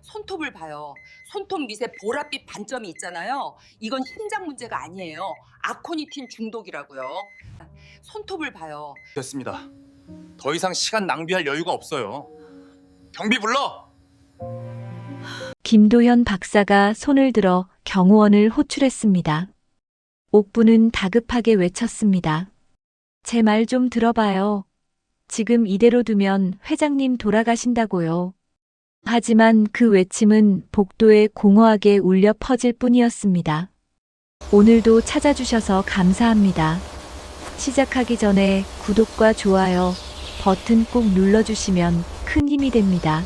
손톱을 봐요. 손톱 밑에 보랏빛 반점이 있잖아요. 이건 심장 문제가 아니에요. 아코니틴 중독이라고요. 손톱을 봐요. 됐습니다. 더 이상 시간 낭비할 여유가 없어요. 경비 불러! 김도현 박사가 손을 들어 경호원을 호출했습니다. 옥부는 다급하게 외쳤습니다. 제 말 좀 들어봐요. 지금 이대로 두면 회장님 돌아가신다고요. 하지만 그 외침은 복도에 공허하게 울려 퍼질 뿐이었습니다. 오늘도 찾아주셔서 감사합니다. 시작하기 전에 구독과 좋아요 버튼 꼭 눌러주시면 큰 힘이 됩니다.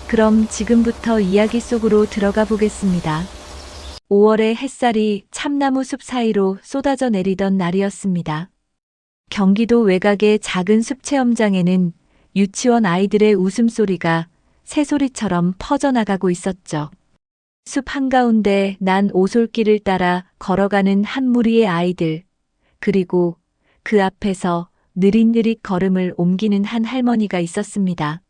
그럼 지금부터 이야기 속으로 들어가 보겠습니다. 5월의 햇살이 참나무 숲 사이로 쏟아져 내리던 날이었습니다. 경기도 외곽의 작은 숲 체험장에는 유치원 아이들의 웃음소리가 새소리처럼 퍼져나가고 있었죠. 숲 한가운데 난 오솔길을 따라 걸어가는 한 무리의 아이들, 그리고 그 앞에서 느릿느릿 걸음을 옮기는 한 할머니가 있었습니다.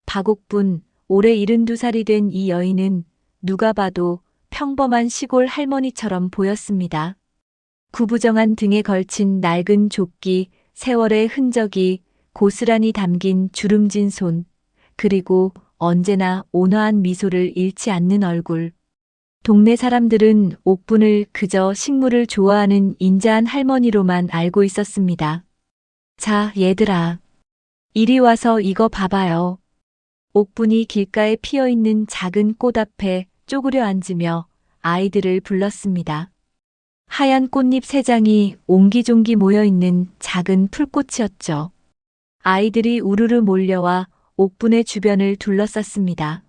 박옥분, 올해 72살이 된 이 여인은 누가 봐도 평범한 시골 할머니처럼 보였습니다. 구부정한 등에 걸친 낡은 조끼, 세월의 흔적이 고스란히 담긴 주름진 손, 그리고 언제나 온화한 미소를 잃지 않는 얼굴. 동네 사람들은 옥분을 그저 식물을 좋아하는 인자한 할머니로만 알고 있었습니다. 자, 얘들아. 이리 와서 이거 봐봐요. 옥분이 길가에 피어있는 작은 꽃 앞에 쪼그려 앉으며 아이들을 불렀습니다. 하얀 꽃잎 3장이 옹기종기 모여있는 작은 풀꽃이었죠. 아이들이 우르르 몰려와 옥분의 주변을 둘러쌌습니다.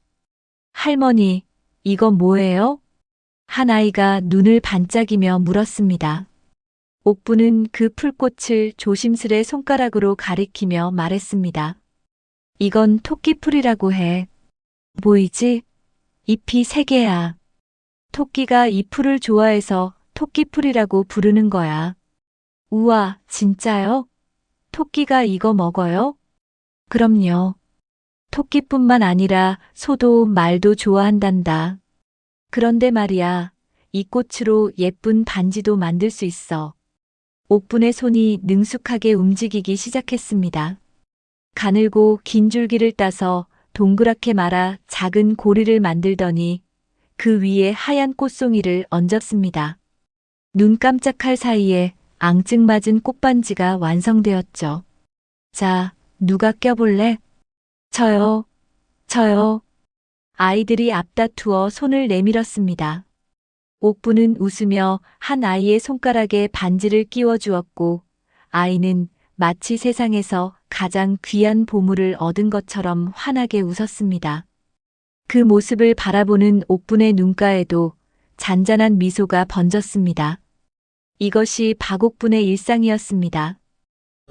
할머니, 이건 뭐예요? 한 아이가 눈을 반짝이며 물었습니다. 옥분은 그 풀꽃을 조심스레 손가락으로 가리키며 말했습니다. 이건 토끼풀이라고 해. 보이지? 잎이 3개야. 토끼가 이 풀을 좋아해서 토끼풀이라고 부르는 거야. 우와, 진짜요? 토끼가 이거 먹어요? 그럼요. 토끼뿐만 아니라 소도 말도 좋아한단다. 그런데 말이야, 이 꽃으로 예쁜 반지도 만들 수 있어. 옥분의 손이 능숙하게 움직이기 시작했습니다. 가늘고 긴 줄기를 따서 동그랗게 말아 작은 고리를 만들더니 그 위에 하얀 꽃송이를 얹었습니다. 눈 깜짝할 사이에 앙증맞은 꽃반지가 완성되었죠. 자, 누가 껴볼래? 저요. 아이들이 앞다투어 손을 내밀었습니다. 옥부는 웃으며 한 아이의 손가락에 반지를 끼워 주었고, 아이는 마치 세상에서 가장 귀한 보물을 얻은 것처럼 환하게 웃었습니다. 그 모습을 바라보는 옥분의 눈가에도 잔잔한 미소가 번졌습니다. 이것이 박옥분의 일상이었습니다.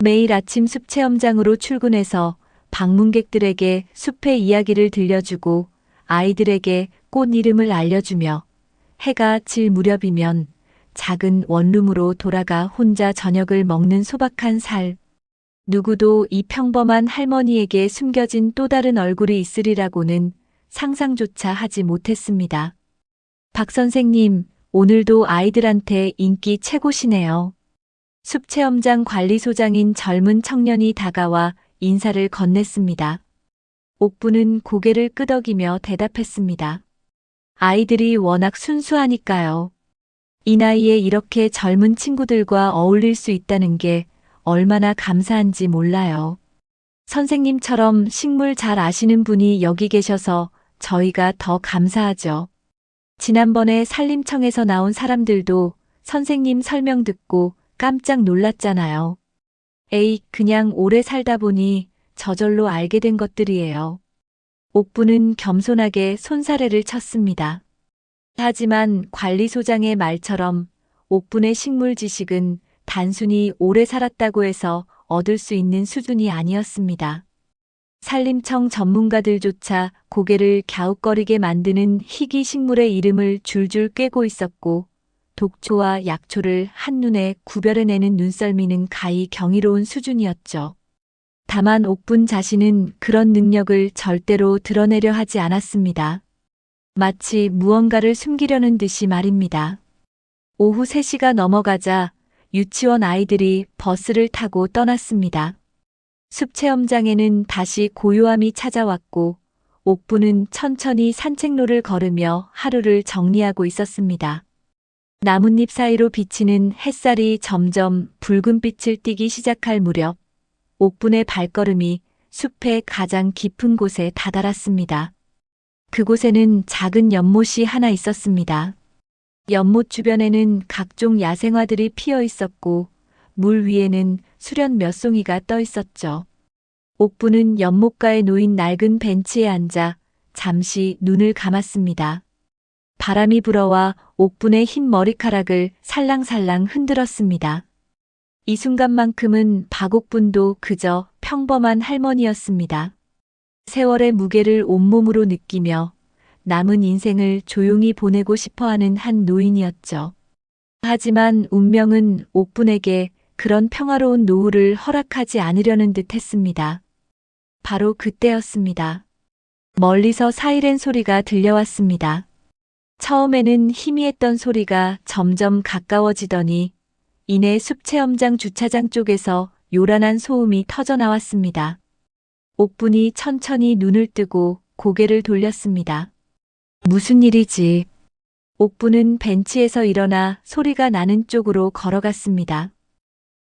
매일 아침 숲 체험장으로 출근해서 방문객들에게 숲의 이야기를 들려주고 아이들에게 꽃 이름을 알려주며 해가 질 무렵이면 작은 원룸으로 돌아가 혼자 저녁을 먹는 소박한 살. 누구도 이 평범한 할머니에게 숨겨진 또 다른 얼굴이 있으리라고는 상상조차 하지 못했습니다. 박 선생님, 오늘도 아이들한테 인기 최고시네요. 숲체험장 관리소장인 젊은 청년이 다가와 인사를 건넸습니다. 옥부는 고개를 끄덕이며 대답했습니다. 아이들이 워낙 순수하니까요. 이 나이에 이렇게 젊은 친구들과 어울릴 수 있다는 게 얼마나 감사한지 몰라요. 선생님처럼 식물 잘 아시는 분이 여기 계셔서 저희가 더 감사하죠. 지난번에 산림청에서 나온 사람들도 선생님 설명 듣고 깜짝 놀랐잖아요. 에이, 그냥 오래 살다 보니 저절로 알게 된 것들이에요. 옥부는 겸손하게 손사래를 쳤습니다. 하지만 관리소장의 말처럼 옥분의 식물 지식은 단순히 오래 살았다고 해서 얻을 수 있는 수준이 아니었습니다. 산림청 전문가들조차 고개를 갸웃거리게 만드는 희귀 식물의 이름을 줄줄 꿰고 있었고, 독초와 약초를 한눈에 구별해내는 눈썰미는 가히 경이로운 수준이었죠. 다만 옥분 자신은 그런 능력을 절대로 드러내려 하지 않았습니다. 마치 무언가를 숨기려는 듯이 말입니다. 오후 3시가 넘어가자 유치원 아이들이 버스를 타고 떠났습니다. 숲 체험장에는 다시 고요함이 찾아왔고 옥부는 천천히 산책로를 걸으며 하루를 정리하고 있었습니다. 나뭇잎 사이로 비치는 햇살이 점점 붉은 빛을 띠기 시작할 무렵 옥분의 발걸음이 숲의 가장 깊은 곳에 다다랐습니다. 그곳에는 작은 연못이 하나 있었습니다. 연못 주변에는 각종 야생화들이 피어 있었고 물 위에는 수련 몇 송이가 떠 있었죠. 옥부는 연못가에 놓인 낡은 벤치에 앉아 잠시 눈을 감았습니다. 바람이 불어와 옥분의 흰 머리카락을 살랑살랑 흔들었습니다. 이 순간만큼은 박옥분도 그저 평범한 할머니였습니다. 세월의 무게를 온몸으로 느끼며 남은 인생을 조용히 보내고 싶어하는 한 노인이었죠. 하지만 운명은 옥분에게 그런 평화로운 노후를 허락하지 않으려는 듯 했습니다. 바로 그때였습니다. 멀리서 사이렌 소리가 들려왔습니다. 처음에는 희미했던 소리가 점점 가까워지더니 이내 숲체험장 주차장 쪽에서 요란한 소음이 터져나왔습니다. 옥분이 천천히 눈을 뜨고 고개를 돌렸습니다. 무슨 일이지? 옥분은 벤치에서 일어나 소리가 나는 쪽으로 걸어갔습니다.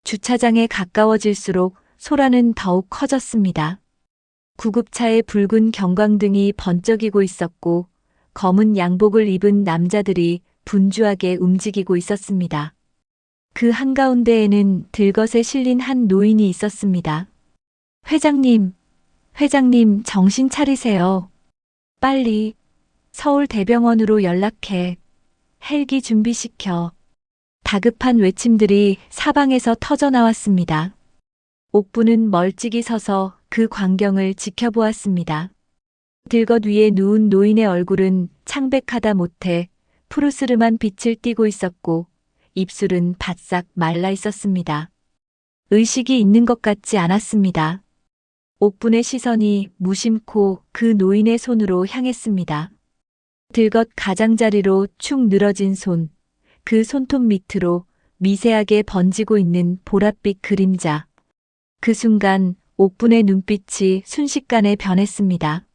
주차장에 가까워질수록 소란은 더욱 커졌습니다. 구급차의 붉은 경광등이 번쩍이고 있었고 검은 양복을 입은 남자들이 분주하게 움직이고 있었습니다. 그 한가운데에는 들것에 실린 한 노인이 있었습니다. 회장님, 정신 차리세요. 빨리 서울대병원으로 연락해. 헬기 준비시켜. 다급한 외침들이 사방에서 터져나왔습니다. 옥부는 멀찍이 서서 그 광경을 지켜보았습니다. 들것 위에 누운 노인의 얼굴은 창백하다 못해 푸르스름한 빛을 띠고 있었고 입술은 바싹 말라 있었습니다. 의식이 있는 것 같지 않았습니다. 옥분의 시선이 무심코 그 노인의 손으로 향했습니다. 들것 가장자리로 축 늘어진 손, 그 손톱 밑으로 미세하게 번지고 있는 보랏빛 그림자. 그 순간 옥분의 눈빛이 순식간에 변했습니다.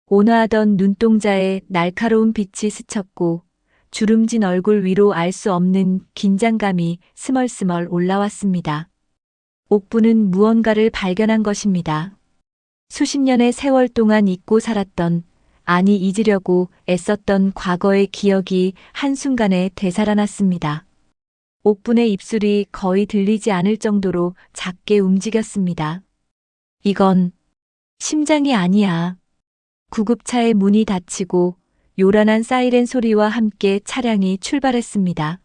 온화하던 눈동자에 날카로운 빛이 스쳤고 주름진 얼굴 위로 알 수 없는 긴장감이 스멀스멀 올라왔습니다. 옥부는 무언가를 발견한 것입니다. 수십 년의 세월 동안 잊고 살았던, 아니 잊으려고 애썼던 과거의 기억이 한순간에 되살아났습니다. 옥분의 입술이 거의 들리지 않을 정도로 작게 움직였습니다. 이건 심장이 아니야. 구급차의 문이 닫히고 요란한 사이렌 소리와 함께 차량이 출발했습니다.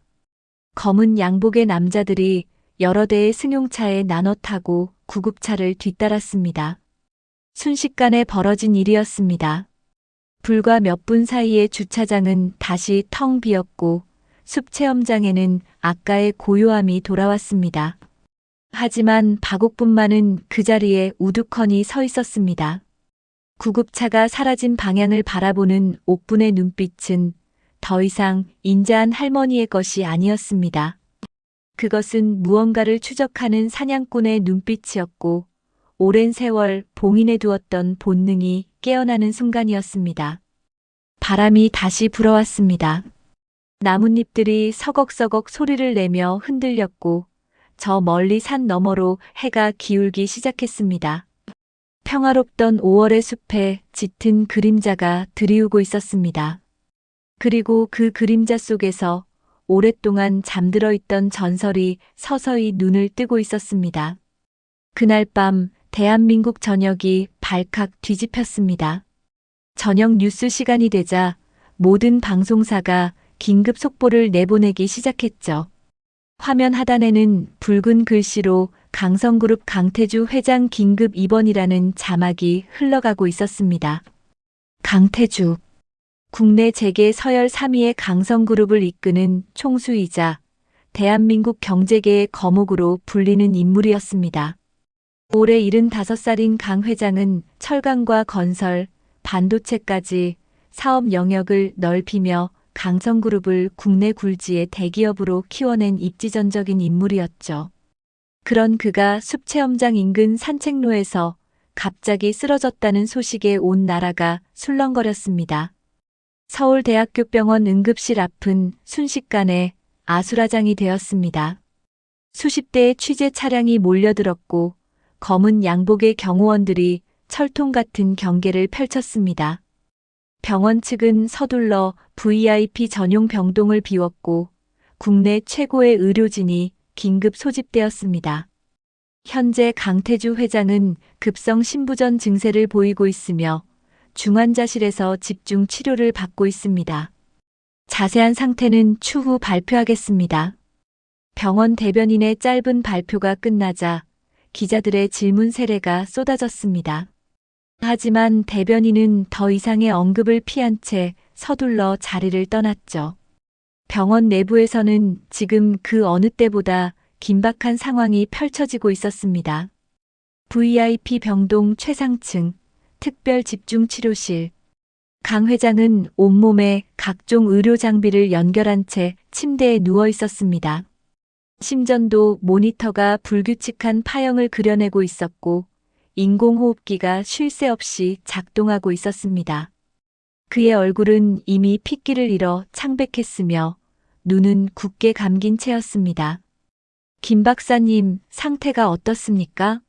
검은 양복의 남자들이 여러 대의 승용차에 나눠 타고 구급차를 뒤따랐습니다. 순식간에 벌어진 일이었습니다. 불과 몇 분 사이에 주차장은 다시 텅 비었고 숲 체험장에는 아까의 고요함이 돌아왔습니다. 하지만 박옥분만은 그 자리에 우두커니 서 있었습니다. 구급차가 사라진 방향을 바라보는 옥분의 눈빛은 더 이상 인자한 할머니의 것이 아니었습니다. 그것은 무언가를 추적하는 사냥꾼의 눈빛이었고 오랜 세월 봉인해 두었던 본능이 깨어나는 순간이었습니다. 바람이 다시 불어왔습니다. 나뭇잎들이 서걱서걱 소리를 내며 흔들렸고 저 멀리 산 너머로 해가 기울기 시작했습니다. 평화롭던 5월의 숲에 짙은 그림자가 드리우고 있었습니다. 그리고 그 그림자 속에서 오랫동안 잠들어 있던 전설이 서서히 눈을 뜨고 있었습니다. 그날 밤 대한민국 전역이 발칵 뒤집혔습니다. 저녁 뉴스 시간이 되자 모든 방송사가 긴급 속보를 내보내기 시작했죠. 화면 하단에는 붉은 글씨로 강성그룹 강태주 회장 긴급 입원이라는 자막이 흘러가고 있었습니다. 강태주, 국내 재계 서열 3위의 강성그룹을 이끄는 총수이자 대한민국 경제계의 거목으로 불리는 인물이었습니다. 올해 75살인 강 회장은 철강과 건설, 반도체까지 사업 영역을 넓히며 강성그룹을 국내 굴지의 대기업으로 키워낸 입지전적인 인물이었죠. 그런 그가 숲체험장 인근 산책로에서 갑자기 쓰러졌다는 소식에 온 나라가 술렁거렸습니다. 서울대학교병원 응급실 앞은 순식간에 아수라장이 되었습니다. 수십 대의 취재 차량이 몰려들었고 검은 양복의 경호원들이 철통 같은 경계를 펼쳤습니다. 병원 측은 서둘러 VIP 전용 병동을 비웠고 국내 최고의 의료진이 긴급 소집되었습니다. 현재 강태주 회장은 급성 신부전 증세를 보이고 있으며 중환자실에서 집중 치료를 받고 있습니다. 자세한 상태는 추후 발표하겠습니다. 병원 대변인의 짧은 발표가 끝나자 기자들의 질문 세례가 쏟아졌습니다. 하지만 대변인은 더 이상의 언급을 피한 채 서둘러 자리를 떠났죠. 병원 내부에서는 지금 그 어느 때보다 긴박한 상황이 펼쳐지고 있었습니다. VIP 병동 최상층, 특별 집중치료실. 강 회장은 온몸에 각종 의료 장비를 연결한 채 침대에 누워 있었습니다. 심전도 모니터가 불규칙한 파형을 그려내고 있었고 인공호흡기가 쉴 새 없이 작동하고 있었습니다. 그의 얼굴은 이미 핏기를 잃어 창백했으며 눈은 굳게 감긴 채였습니다. 김 박사님, 상태가 어떻습니까?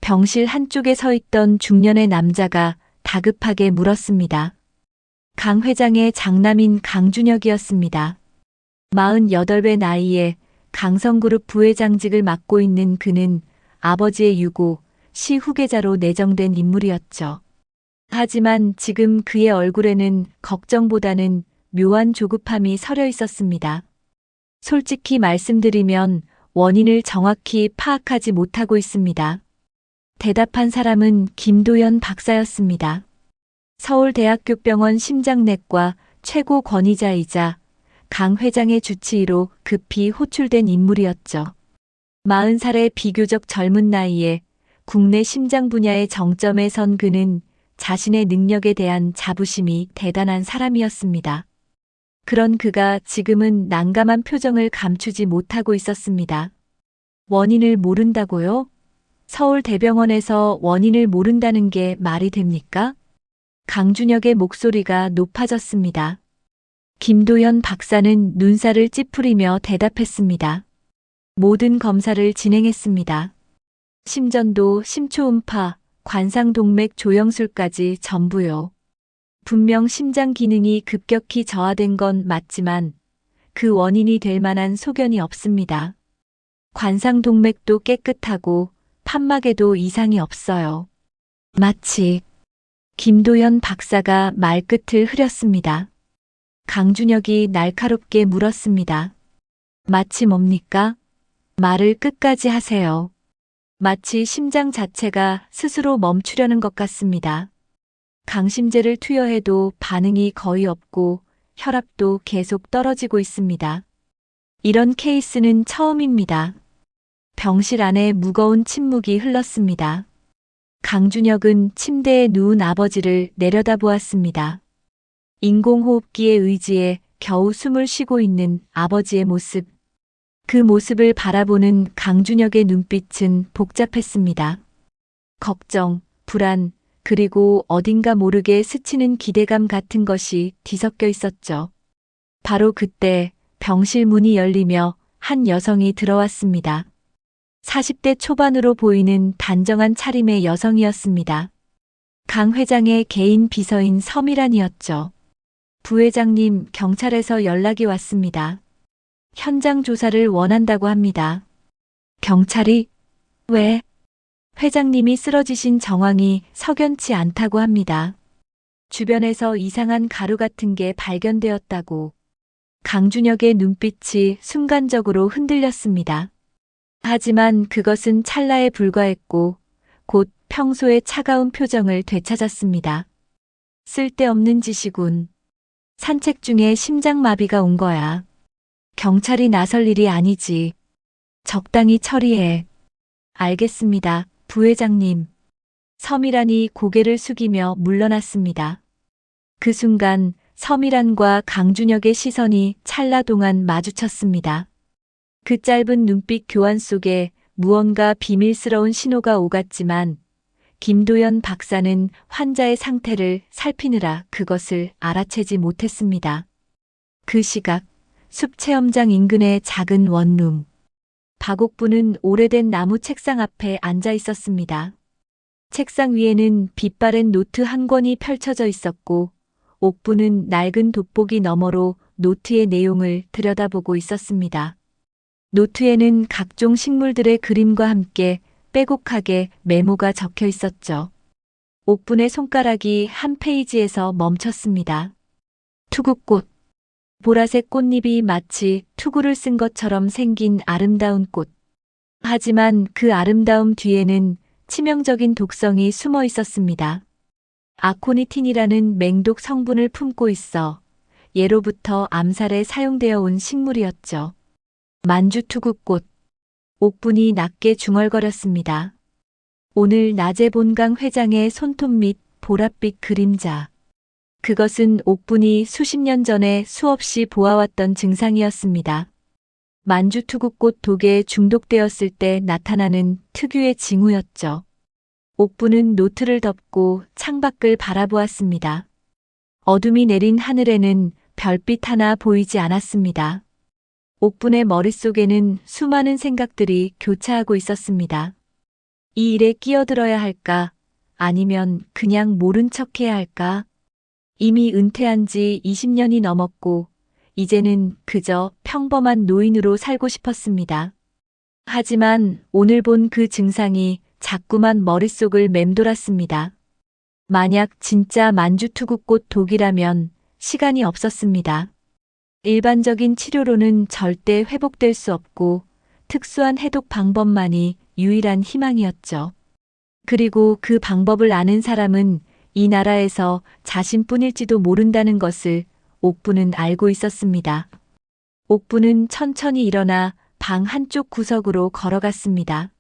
병실 한쪽에 서 있던 중년의 남자가 다급하게 물었습니다. 강 회장의 장남인 강준혁이었습니다. 48배 나이에 강성그룹 부회장직을 맡고 있는 그는 아버지의 유고, 시 후계자로 내정된 인물이었죠. 하지만 지금 그의 얼굴에는 걱정보다는 묘한 조급함이 서려 있었습니다. 솔직히 말씀드리면 원인을 정확히 파악하지 못하고 있습니다. 대답한 사람은 김도연 박사였습니다. 서울대학교병원 심장내과 최고 권위자이자 강 회장의 주치의로 급히 호출된 인물이었죠. 40살의 비교적 젊은 나이에 국내 심장 분야의 정점에 선 그는 자신의 능력에 대한 자부심이 대단한 사람이었습니다. 그런 그가 지금은 난감한 표정을 감추지 못하고 있었습니다. 원인을 모른다고요? 서울대병원에서 원인을 모른다는 게 말이 됩니까? 강준혁의 목소리가 높아졌습니다. 김도연 박사는 눈살을 찌푸리며 대답했습니다. 모든 검사를 진행했습니다. 심전도, 심초음파, 관상동맥 조영술까지 전부요. 분명 심장 기능이 급격히 저하된 건 맞지만 그 원인이 될 만한 소견이 없습니다. 관상동맥도 깨끗하고 판막에도 이상이 없어요. 마치 김도연 박사가 말끝을 흐렸습니다. 강준혁이 날카롭게 물었습니다. 마치 뭡니까? 말을 끝까지 하세요. 마치 심장 자체가 스스로 멈추려는 것 같습니다. 강심제를 투여해도 반응이 거의 없고 혈압도 계속 떨어지고 있습니다. 이런 케이스는 처음입니다. 병실 안에 무거운 침묵이 흘렀습니다. 강준혁은 침대에 누운 아버지를 내려다보았습니다. 인공호흡기의 의지에 겨우 숨을 쉬고 있는 아버지의 모습. 그 모습을 바라보는 강준혁의 눈빛은 복잡했습니다. 걱정, 불안, 그리고 어딘가 모르게 스치는 기대감 같은 것이 뒤섞여 있었죠. 바로 그때 병실 문이 열리며 한 여성이 들어왔습니다. 40대 초반으로 보이는 단정한 차림의 여성이었습니다. 강 회장의 개인 비서인 서미란이었죠. 부회장님, 경찰에서 연락이 왔습니다. 현장 조사를 원한다고 합니다. 경찰이? 왜? 회장님이 쓰러지신 정황이 석연치 않다고 합니다. 주변에서 이상한 가루 같은 게 발견되었다고. 강준혁의 눈빛이 순간적으로 흔들렸습니다. 하지만 그것은 찰나에 불과했고 곧 평소의 차가운 표정을 되찾았습니다. 쓸데없는 짓이군. 산책 중에 심장마비가 온 거야. 경찰이 나설 일이 아니지. 적당히 처리해. 알겠습니다, 부회장님. 서미란이 고개를 숙이며 물러났습니다. 그 순간 서미란과 강준혁의 시선이 찰나 동안 마주쳤습니다. 그 짧은 눈빛 교환 속에 무언가 비밀스러운 신호가 오갔지만 김도연 박사는 환자의 상태를 살피느라 그것을 알아채지 못했습니다. 그 시각 숲 체험장 인근의 작은 원룸. 박옥부는 오래된 나무 책상 앞에 앉아 있었습니다. 책상 위에는 빛바랜 노트 한 권이 펼쳐져 있었고 옥부는 낡은 돋보기 너머로 노트의 내용을 들여다보고 있었습니다. 노트에는 각종 식물들의 그림과 함께 빼곡하게 메모가 적혀 있었죠. 옥분의 손가락이 한 페이지에서 멈췄습니다. 투구꽃. 보라색 꽃잎이 마치 투구를 쓴 것처럼 생긴 아름다운 꽃. 하지만 그 아름다움 뒤에는 치명적인 독성이 숨어 있었습니다. 아코니틴이라는 맹독 성분을 품고 있어 예로부터 암살에 사용되어 온 식물이었죠. 만주투구꽃. 옥분이 낮게 중얼거렸습니다. 오늘 낮에 본 강 회장의 손톱 밑 보랏빛 그림자. 그것은 옥분이 수십 년 전에 수없이 보아왔던 증상이었습니다. 만주투구꽃 독에 중독되었을 때 나타나는 특유의 징후였죠. 옥분은 노트를 덮고 창밖을 바라보았습니다. 어둠이 내린 하늘에는 별빛 하나 보이지 않았습니다. 옥분의 머릿속에는 수많은 생각들이 교차하고 있었습니다. 이 일에 끼어들어야 할까? 아니면 그냥 모른 척해야 할까? 이미 은퇴한 지 20년이 넘었고 이제는 그저 평범한 노인으로 살고 싶었습니다. 하지만 오늘 본 그 증상이 자꾸만 머릿속을 맴돌았습니다. 만약 진짜 만주투구꽃 독이라면 시간이 없었습니다. 일반적인 치료로는 절대 회복될 수 없고 특수한 해독 방법만이 유일한 희망이었죠. 그리고 그 방법을 아는 사람은 이 나라에서 자신뿐일지도 모른다는 것을 옥부는 알고 있었습니다. 옥부는 천천히 일어나 방 한쪽 구석으로 걸어갔습니다.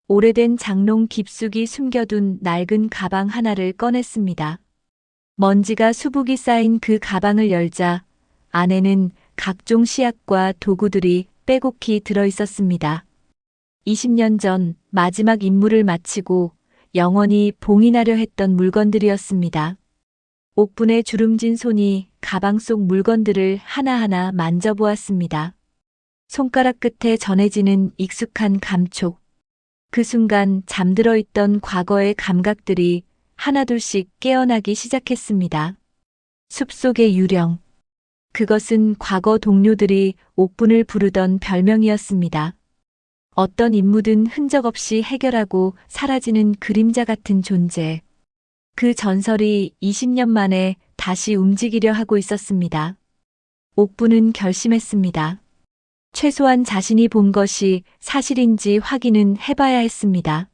오래된 장롱 깊숙이 숨겨둔 낡은 가방 하나를 꺼냈습니다. 먼지가 수북이 쌓인 그 가방을 열자 안에는 각종 시약과 도구들이 빼곡히 들어 있었습니다. 20년 전 마지막 임무를 마치고 영원히 봉인하려 했던 물건들이었습니다. 옥분의 주름진 손이 가방 속 물건들을 하나하나 만져보았습니다. 손가락 끝에 전해지는 익숙한 감촉. 그 순간 잠들어 있던 과거의 감각들이 하나둘씩 깨어나기 시작했습니다. 숲속의 유령. 그것은 과거 동료들이 옥분을 부르던 별명이었습니다. 어떤 임무든 흔적 없이 해결하고 사라지는 그림자 같은 존재. 그 전설이 20년 만에 다시 움직이려 하고 있었습니다. 옥분은 결심했습니다. 최소한 자신이 본 것이 사실인지 확인은 해봐야 했습니다.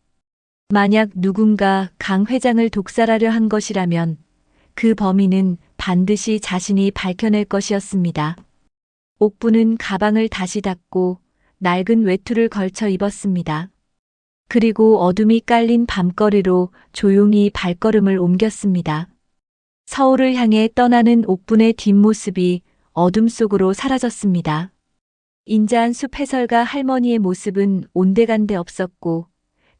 만약 누군가 강 회장을 독살하려 한 것이라면 그 범인은 반드시 자신이 밝혀낼 것이었습니다. 옥분은 가방을 다시 닫고 낡은 외투를 걸쳐 입었습니다. 그리고 어둠이 깔린 밤거리로 조용히 발걸음을 옮겼습니다. 서울을 향해 떠나는 옥분의 뒷모습이 어둠 속으로 사라졌습니다. 인자한 숲 해설가 할머니의 모습은 온데간데 없었고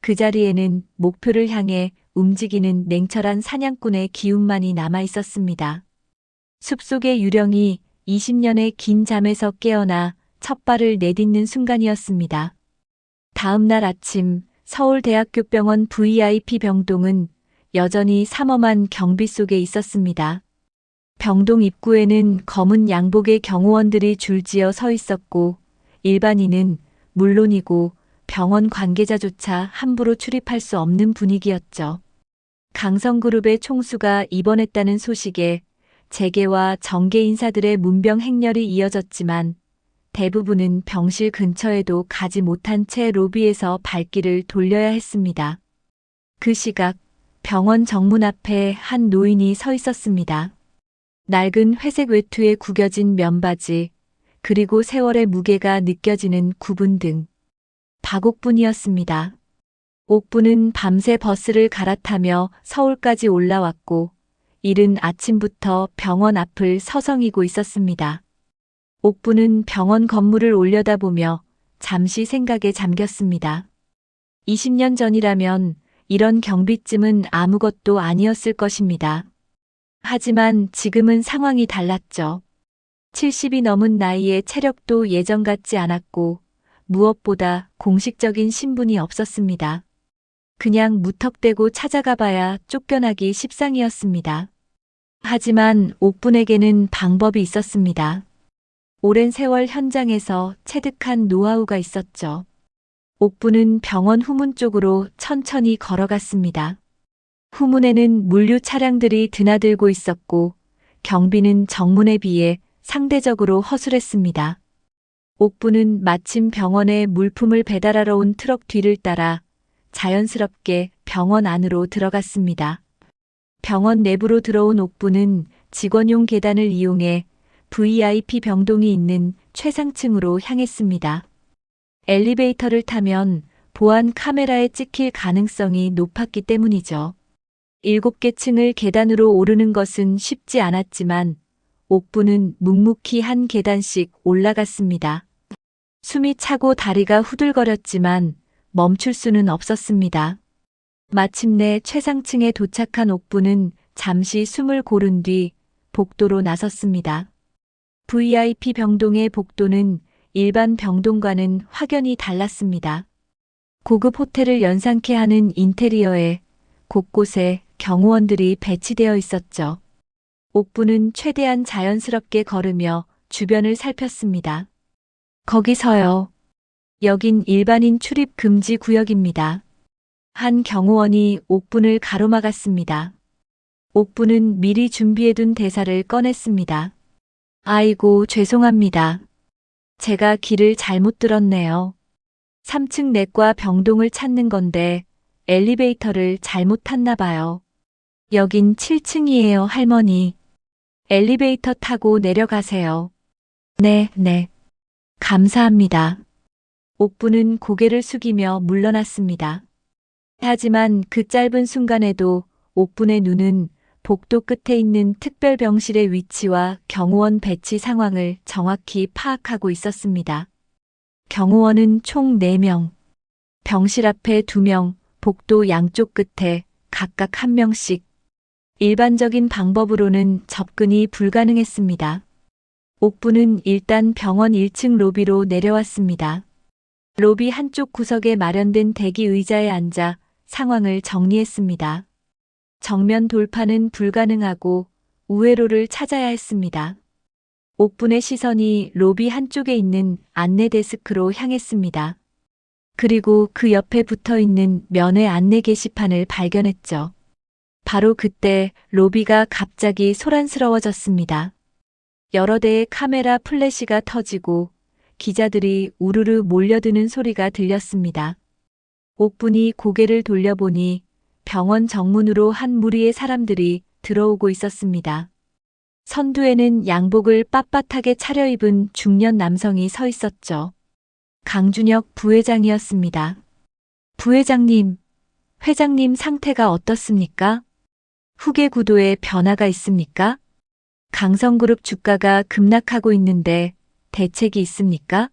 그 자리에는 목표를 향해 움직이는 냉철한 사냥꾼의 기운만이 남아 있었습니다. 숲속의 유령이 20년의 긴 잠에서 깨어나 첫 발을 내딛는 순간이었습니다. 다음 날 아침 서울대학교병원 VIP 병동은 여전히 삼엄한 경비 속에 있었습니다. 병동 입구에는 검은 양복의 경호원들이 줄지어 서 있었고 일반인은 물론이고 병원 관계자조차 함부로 출입할 수 없는 분위기였죠. 강성그룹의 총수가 입원했다는 소식에 재계와 정계 인사들의 문병 행렬이 이어졌지만 대부분은 병실 근처에도 가지 못한 채 로비에서 발길을 돌려야 했습니다. 그 시각 병원 정문 앞에 한 노인이 서 있었습니다. 낡은 회색 외투에 구겨진 면바지, 그리고 세월의 무게가 느껴지는 구분등. 박옥분이었습니다. 옥부는 밤새 버스를 갈아타며 서울까지 올라왔고 이른 아침부터 병원 앞을 서성이고 있었습니다. 옥부는 병원 건물을 올려다보며 잠시 생각에 잠겼습니다. 20년 전이라면 이런 경비쯤은 아무것도 아니었을 것입니다. 하지만 지금은 상황이 달랐죠. 70이 넘은 나이에 체력도 예전 같지 않았고 무엇보다 공식적인 신분이 없었습니다. 그냥 무턱대고 찾아가 봐야 쫓겨나기 십상이었습니다. 하지만 옥분에게는 방법이 있었습니다. 오랜 세월 현장에서 체득한 노하우가 있었죠. 옥부는 병원 후문 쪽으로 천천히 걸어갔습니다. 후문에는 물류 차량들이 드나들고 있었고 경비는 정문에 비해 상대적으로 허술했습니다. 옥부는 마침 병원에 물품을 배달하러 온 트럭 뒤를 따라 자연스럽게 병원 안으로 들어갔습니다. 병원 내부로 들어온 옥부는 직원용 계단을 이용해 VIP 병동이 있는 최상층으로 향했습니다. 엘리베이터를 타면 보안 카메라에 찍힐 가능성이 높았기 때문이죠. 7개 층을 계단으로 오르는 것은 쉽지 않았지만 옥부는 묵묵히 한 계단씩 올라갔습니다. 숨이 차고 다리가 후들거렸지만 멈출 수는 없었습니다. 마침내 최상층에 도착한 옥부는 잠시 숨을 고른 뒤 복도로 나섰습니다. VIP 병동의 복도는 일반 병동과는 확연히 달랐습니다. 고급 호텔을 연상케 하는 인테리어에 곳곳에 경호원들이 배치되어 있었죠. 옥부는 최대한 자연스럽게 걸으며 주변을 살폈습니다. 거기서요. 여긴 일반인 출입 금지 구역입니다. 한 경호원이 옥분을 가로막았습니다. 옥부는 미리 준비해둔 대사를 꺼냈습니다. 아이고, 죄송합니다. 제가 길을 잘못 들었네요. 3층 내과 병동을 찾는 건데 엘리베이터를 잘못 탔나 봐요. 여긴 7층이에요, 할머니. 엘리베이터 타고 내려가세요. 네. 감사합니다. 옥부는 고개를 숙이며 물러났습니다. 하지만 그 짧은 순간에도 옥분의 눈은 복도 끝에 있는 특별병실의 위치와 경호원 배치 상황을 정확히 파악하고 있었습니다. 경호원은 총 4명, 병실 앞에 2명, 복도 양쪽 끝에 각각 1명씩. 일반적인 방법으로는 접근이 불가능했습니다. 옥부는 일단 병원 1층 로비로 내려왔습니다. 로비 한쪽 구석에 마련된 대기 의자에 앉아 상황을 정리했습니다. 정면 돌파는 불가능하고 우회로를 찾아야 했습니다. 옥분의 시선이 로비 한쪽에 있는 안내 데스크로 향했습니다. 그리고 그 옆에 붙어 있는 면회 안내 게시판을 발견했죠. 바로 그때 로비가 갑자기 소란스러워졌습니다. 여러 대의 카메라 플래시가 터지고 기자들이 우르르 몰려드는 소리가 들렸습니다. 옥분이 고개를 돌려보니 병원 정문으로 한 무리의 사람들이 들어오고 있었습니다. 선두에는 양복을 빳빳하게 차려입은 중년 남성이 서 있었죠. 강준혁 부회장이었습니다. 부회장님, 회장님 상태가 어떻습니까? 후계 구도에 변화가 있습니까? 강성그룹 주가가 급락하고 있는데 대책이 있습니까?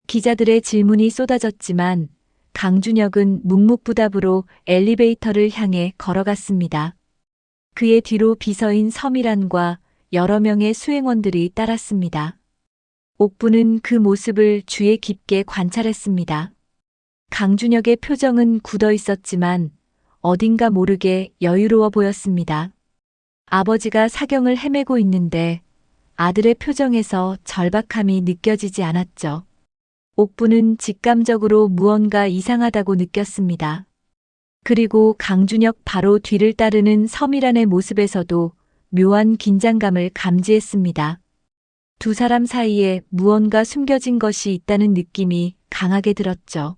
기자들의 질문이 쏟아졌지만 강준혁은 묵묵부답으로 엘리베이터를 향해 걸어갔습니다. 그의 뒤로 비서인 서미란과 여러 명의 수행원들이 따랐습니다. 옥부는 그 모습을 주의 깊게 관찰했습니다. 강준혁의 표정은 굳어 있었지만 어딘가 모르게 여유로워 보였습니다. 아버지가 사경을 헤매고 있는데 아들의 표정에서 절박함이 느껴지지 않았죠. 옥부는 직감적으로 무언가 이상하다고 느꼈습니다. 그리고 강준혁 바로 뒤를 따르는 서미란의 모습에서도 묘한 긴장감을 감지했습니다. 두 사람 사이에 무언가 숨겨진 것이 있다는 느낌이 강하게 들었죠.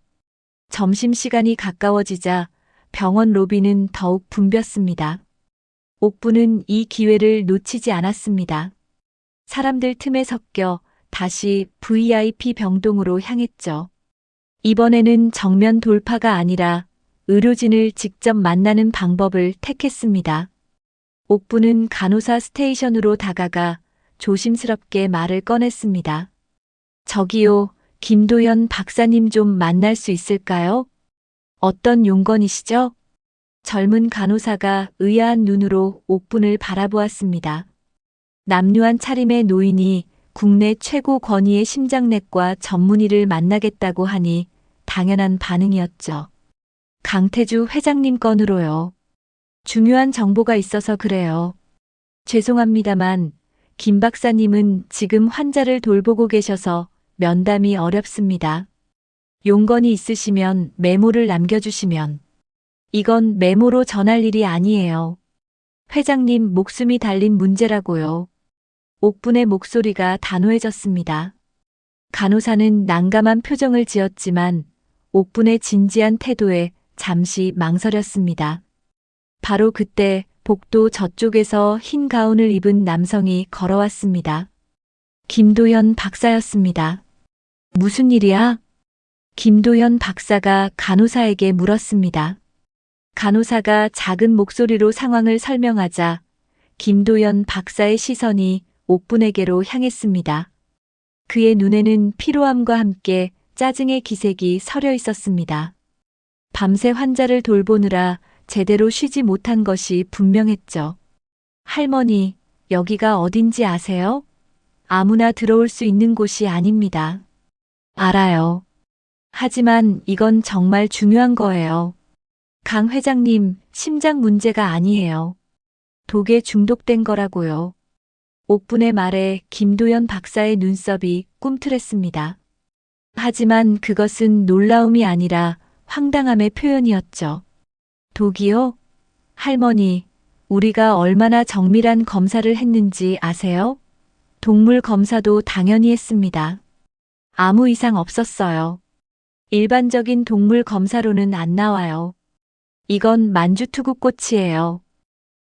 점심시간이 가까워지자 병원 로비는 더욱 붐볐습니다. 옥부는 이 기회를 놓치지 않았습니다. 사람들 틈에 섞여 다시 VIP 병동으로 향했죠. 이번에는 정면 돌파가 아니라 의료진을 직접 만나는 방법을 택했습니다. 옥부는 간호사 스테이션으로 다가가 조심스럽게 말을 꺼냈습니다. 저기요, 김도연 박사님 좀 만날 수 있을까요? 어떤 용건이시죠? 젊은 간호사가 의아한 눈으로 옥분을 바라보았습니다. 남루한 차림의 노인이 국내 최고 권위의 심장내과 전문의를 만나겠다고 하니 당연한 반응이었죠. 강태주 회장님 건으로요. 중요한 정보가 있어서 그래요. 죄송합니다만 김 박사님은 지금 환자를 돌보고 계셔서 면담이 어렵습니다. 용건이 있으시면 메모를 남겨주시면. 이건 메모로 전할 일이 아니에요. 회장님 목숨이 달린 문제라고요. 옥분의 목소리가 단호해졌습니다. 간호사는 난감한 표정을 지었지만 옥분의 진지한 태도에 잠시 망설였습니다. 바로 그때 복도 저쪽에서 흰 가운을 입은 남성이 걸어왔습니다. 김도연 박사였습니다. 무슨 일이야? 김도연 박사가 간호사에게 물었습니다. 간호사가 작은 목소리로 상황을 설명하자 김도연 박사의 시선이 옥분에게로 향했습니다. 그의 눈에는 피로함과 함께 짜증의 기색이 서려 있었습니다. 밤새 환자를 돌보느라 제대로 쉬지 못한 것이 분명했죠. 할머니, 여기가 어딘지 아세요? 아무나 들어올 수 있는 곳이 아닙니다. 알아요. 하지만 이건 정말 중요한 거예요. 강 회장님, 심장 문제가 아니에요. 독에 중독된 거라고요. 옥분의 말에 김도연 박사의 눈썹이 꿈틀했습니다. 하지만 그것은 놀라움이 아니라 황당함의 표현이었죠. 독이요? 할머니, 우리가 얼마나 정밀한 검사를 했는지 아세요? 동물 검사도 당연히 했습니다. 아무 이상 없었어요. 일반적인 동물 검사로는 안 나와요. 이건 만주투구꽃이에요.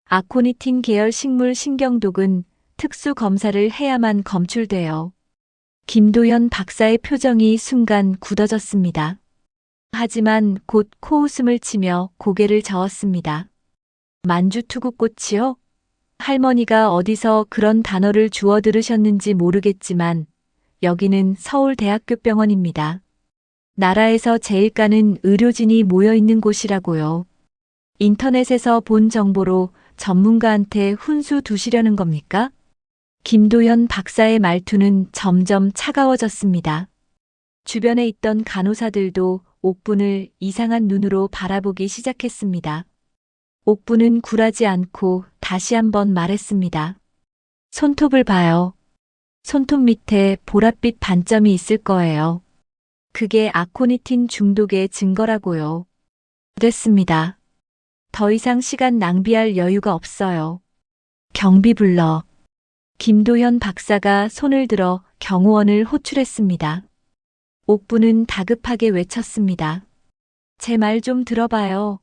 아코니틴 계열 식물 신경독은 특수 검사를 해야만 검출돼요. 김도연 박사의 표정이 순간 굳어졌습니다. 하지만 곧 코웃음을 치며 고개를 저었습니다. 만주투구꽃이요? 할머니가 어디서 그런 단어를 주워 들으셨는지 모르겠지만 여기는 서울대학교 병원입니다. 나라에서 제일 까는 의료진이 모여 있는 곳이라고요. 인터넷에서 본 정보로 전문가한테 훈수 두시려는 겁니까? 김도연 박사의 말투는 점점 차가워졌습니다. 주변에 있던 간호사들도 옥분을 이상한 눈으로 바라보기 시작했습니다. 옥분은 굴하지 않고 다시 한번 말했습니다. 손톱을 봐요. 손톱 밑에 보랏빛 반점이 있을 거예요. 그게 아코니틴 중독의 증거라고요. 그랬습니다. 더 이상 시간 낭비할 여유가 없어요. 경비 불러. 김도연 박사가 손을 들어 경호원을 호출했습니다. 옥분은 다급하게 외쳤습니다. 제 말 좀 들어봐요.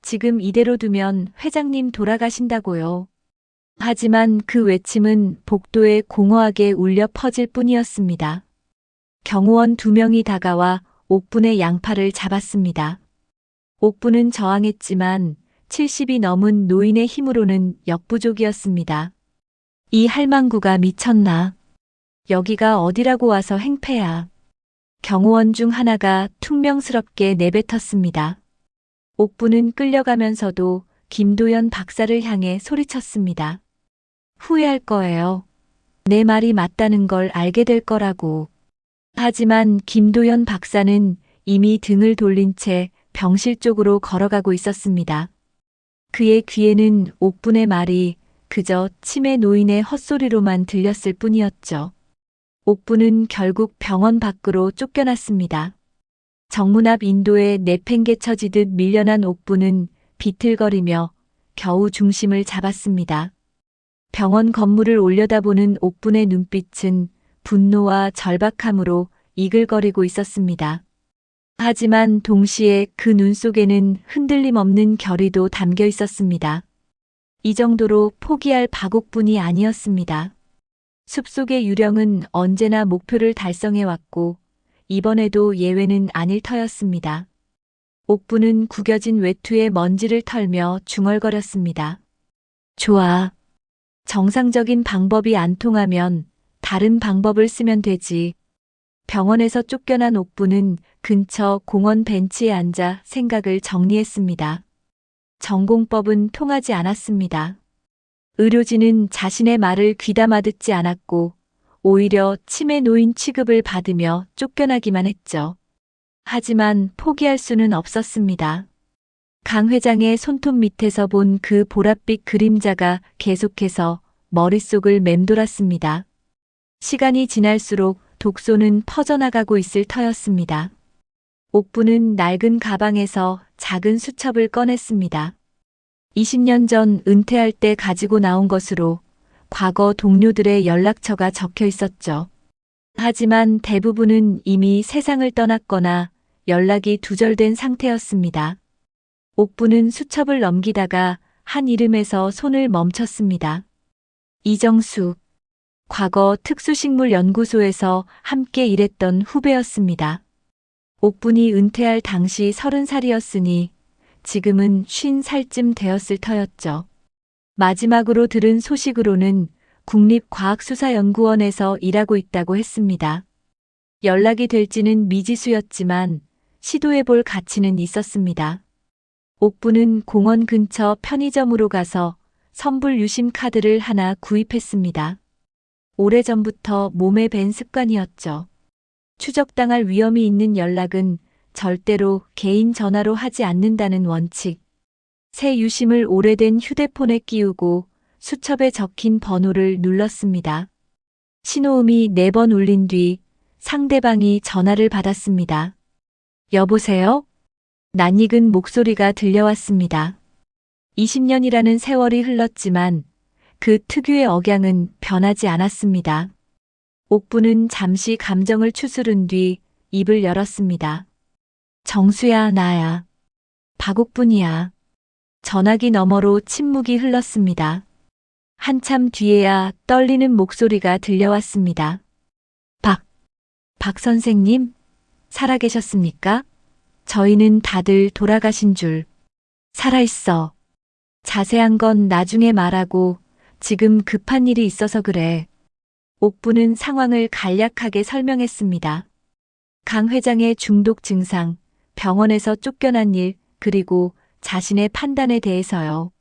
지금 이대로 두면 회장님 돌아가신다고요. 하지만 그 외침은 복도에 공허하게 울려 퍼질 뿐이었습니다. 경호원 2명이 다가와 옥분의 양팔을 잡았습니다. 옥분은 저항했지만 70이 넘은 노인의 힘으로는 역부족이었습니다. 이 할망구가 미쳤나? 여기가 어디라고 와서 행패야. 경호원 중 하나가 퉁명스럽게 내뱉었습니다. 옥분은 끌려가면서도 김도연 박사를 향해 소리쳤습니다. 후회할 거예요. 내 말이 맞다는 걸 알게 될 거라고. 하지만 김도연 박사는 이미 등을 돌린 채 병실 쪽으로 걸어가고 있었습니다. 그의 귀에는 옥분의 말이 그저 치매 노인의 헛소리로만 들렸을 뿐이었죠. 옥분은 결국 병원 밖으로 쫓겨났습니다. 정문 앞 인도에 내팽개쳐지듯 밀려난 옥분은 비틀거리며 겨우 중심을 잡았습니다. 병원 건물을 올려다보는 옥분의 눈빛은 분노와 절박함으로 이글거리고 있었습니다. 하지만 동시에 그 눈 속에는 흔들림 없는 결의도 담겨 있었습니다. 이 정도로 포기할 박옥분이 아니었습니다. 숲속의 유령은 언제나 목표를 달성해왔고 이번에도 예외는 아닐 터였습니다. 옥부는 구겨진 외투에 먼지를 털며 중얼거렸습니다. 좋아. 정상적인 방법이 안 통하면 다른 방법을 쓰면 되지. 병원에서 쫓겨난 옥부는 근처 공원 벤치에 앉아 생각을 정리했습니다. 전공법은 통하지 않았습니다. 의료진은 자신의 말을 귀담아 듣지 않았고 오히려 치매 노인 취급을 받으며 쫓겨나기만 했죠. 하지만 포기할 수는 없었습니다. 강 회장의 손톱 밑에서 본 그 보랏빛 그림자가 계속해서 머릿속을 맴돌았습니다. 시간이 지날수록 독소는 퍼져나가고 있을 터였습니다. 옥부는 낡은 가방에서 작은 수첩을 꺼냈습니다. 20년 전 은퇴할 때 가지고 나온 것으로 과거 동료들의 연락처가 적혀 있었죠. 하지만 대부분은 이미 세상을 떠났거나 연락이 두절된 상태였습니다. 옥부는 수첩을 넘기다가 한 이름에서 손을 멈췄습니다. 이정숙. 과거 특수식물연구소에서 함께 일했던 후배였습니다. 옥분이 은퇴할 당시 30살이었으니 지금은 50살쯤 되었을 터였죠. 마지막으로 들은 소식으로는 국립과학수사연구원에서 일하고 있다고 했습니다. 연락이 될지는 미지수였지만 시도해볼 가치는 있었습니다. 옥부는 공원 근처 편의점으로 가서 선불 유심 카드를 하나 구입했습니다. 오래전부터 몸에 밴 습관이었죠. 추적당할 위험이 있는 연락은 절대로 개인 전화로 하지 않는다는 원칙. 새 유심을 오래된 휴대폰에 끼우고 수첩에 적힌 번호를 눌렀습니다. 신호음이 4번 울린 뒤 상대방이 전화를 받았습니다. 여보세요? 낯익은 목소리가 들려왔습니다. 20년이라는 세월이 흘렀지만 그 특유의 억양은 변하지 않았습니다. 옥부는 잠시 감정을 추스른 뒤 입을 열었습니다. 정수야, 나야. 박옥분이야. 전화기 너머로 침묵이 흘렀습니다. 한참 뒤에야 떨리는 목소리가 들려왔습니다. 박 선생님, 살아계셨습니까? 저희는 다들 돌아가신 줄. 살아있어. 자세한 건 나중에 말하고 지금 급한 일이 있어서 그래. 옥부는 상황을 간략하게 설명했습니다. 강 회장의 중독 증상, 병원에서 쫓겨난 일, 그리고 자신의 판단에 대해서요.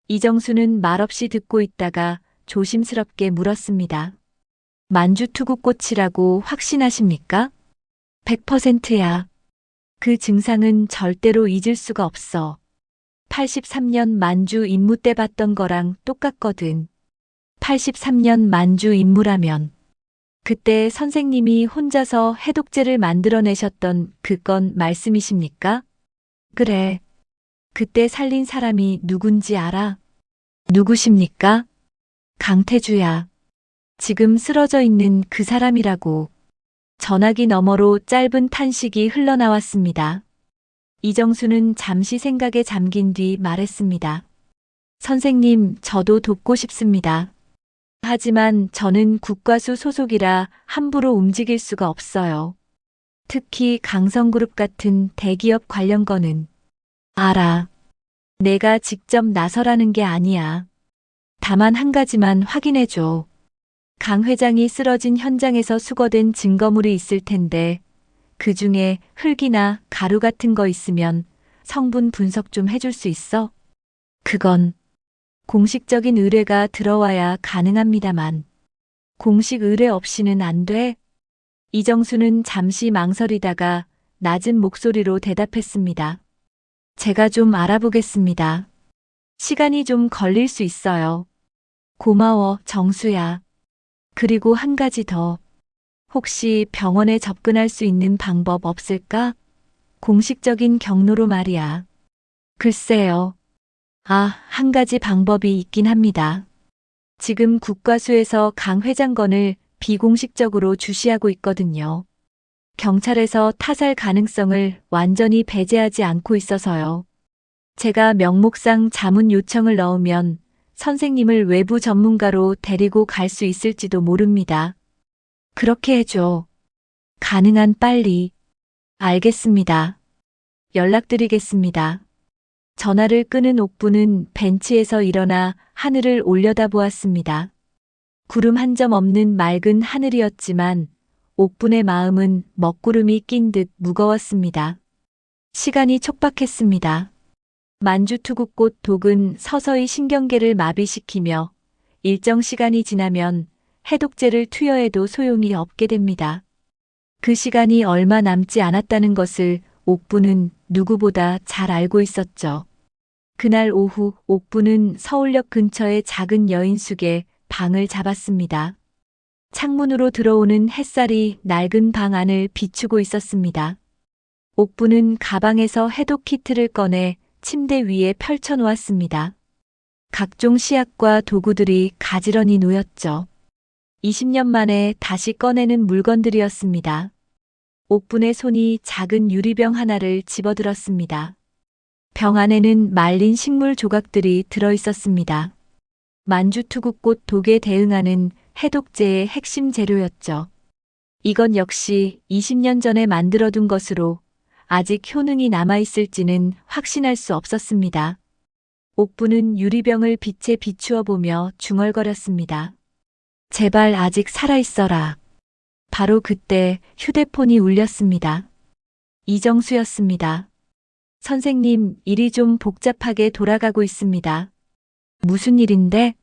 이정수는 말없이 듣고 있다가 조심스럽게 물었습니다. 만주투구꽃이라고 확신하십니까? 100%야. 그 증상은 절대로 잊을 수가 없어. 83년 만주 임무 때 봤던 거랑 똑같거든. 83년 만주 임무라면. 그때 선생님이 혼자서 해독제를 만들어내셨던 그 건 말씀이십니까? 그래. 그때 살린 사람이 누군지 알아? 누구십니까? 강태주야. 지금 쓰러져 있는 그 사람이라고. 전화기 너머로 짧은 탄식이 흘러나왔습니다. 이정수는 잠시 생각에 잠긴 뒤 말했습니다. 선생님, 저도 돕고 싶습니다. 하지만 저는 국과수 소속이라 함부로 움직일 수가 없어요. 특히 강성그룹 같은 대기업 관련 거는. 알아. 내가 직접 나서라는 게 아니야. 다만 한 가지만 확인해줘. 강 회장이 쓰러진 현장에서 수거된 증거물이 있을 텐데 그 중에 흙이나 가루 같은 거 있으면 성분 분석 좀 해줄 수 있어? 그건 공식적인 의뢰가 들어와야 가능합니다만 공식 의뢰 없이는 안 돼? 이정수는 잠시 망설이다가 낮은 목소리로 대답했습니다. 제가 좀 알아보겠습니다. 시간이 좀 걸릴 수 있어요. 고마워, 정수야. 그리고 한 가지 더. 혹시 병원에 접근할 수 있는 방법 없을까? 공식적인 경로로 말이야. 글쎄요. 한 가지 방법이 있긴 합니다. 지금 국과수에서 강 회장 건을 비공식적으로 주시하고 있거든요. 경찰에서 타살 가능성을 완전히 배제하지 않고 있어서요. 제가 명목상 자문 요청을 넣으면 선생님을 외부 전문가로 데리고 갈 수 있을지도 모릅니다. 그렇게 해줘. 가능한 빨리. 알겠습니다. 연락드리겠습니다. 전화를 끊은 옥부는 벤치에서 일어나 하늘을 올려다보았습니다. 구름 한 점 없는 맑은 하늘이었지만 옥분의 마음은 먹구름이 낀 듯 무거웠습니다. 시간이 촉박했습니다. 만주투구꽃 독은 서서히 신경계를 마비시키며 일정 시간이 지나면 해독제를 투여해도 소용이 없게 됩니다. 그 시간이 얼마 남지 않았다는 것을 옥부는 누구보다 잘 알고 있었죠. 그날 오후 옥부는 서울역 근처의 작은 여인숙에 방을 잡았습니다. 창문으로 들어오는 햇살이 낡은 방 안을 비추고 있었습니다. 옥부는 가방에서 해독 키트를 꺼내 침대 위에 펼쳐 놓았습니다. 각종 시약과 도구들이 가지런히 놓였죠. 20년 만에 다시 꺼내는 물건들이었습니다. 옥분의 손이 작은 유리병 하나를 집어들었습니다. 병 안에는 말린 식물 조각들이 들어 있었습니다. 만주투구꽃 독에 대응하는 해독제의 핵심 재료였죠. 이건 역시 20년 전에 만들어둔 것으로 아직 효능이 남아있을지는 확신할 수 없었습니다. 옥부는 유리병을 빛에 비추어 보며 중얼거렸습니다. 제발 아직 살아있어라. 바로 그때 휴대폰이 울렸습니다. 이정수였습니다. 선생님, 일이 좀 복잡하게 돌아가고 있습니다. 무슨 일인데?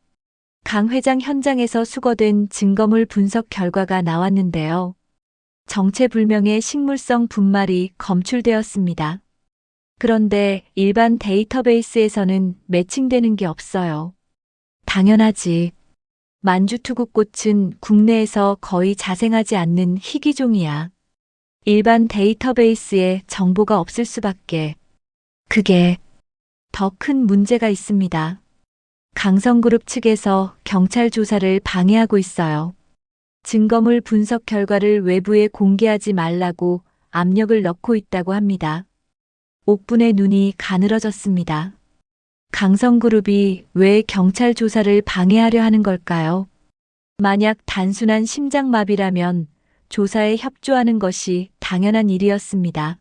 강 회장 현장에서 수거된 증거물 분석 결과가 나왔는데요. 정체불명의 식물성 분말이 검출되었습니다. 그런데 일반 데이터베이스에서는 매칭되는 게 없어요. 당연하지. 만주투구꽃은 국내에서 거의 자생하지 않는 희귀종이야. 일반 데이터베이스에 정보가 없을 수밖에. 그게 더 큰 문제가 있습니다. 강성그룹 측에서 경찰 조사를 방해하고 있어요. 증거물 분석 결과를 외부에 공개하지 말라고 압력을 넣고 있다고 합니다. 옥분의 눈이 가늘어졌습니다. 강성그룹이 왜 경찰 조사를 방해하려 하는 걸까요? 만약 단순한 심장마비라면 조사에 협조하는 것이 당연한 일이었습니다.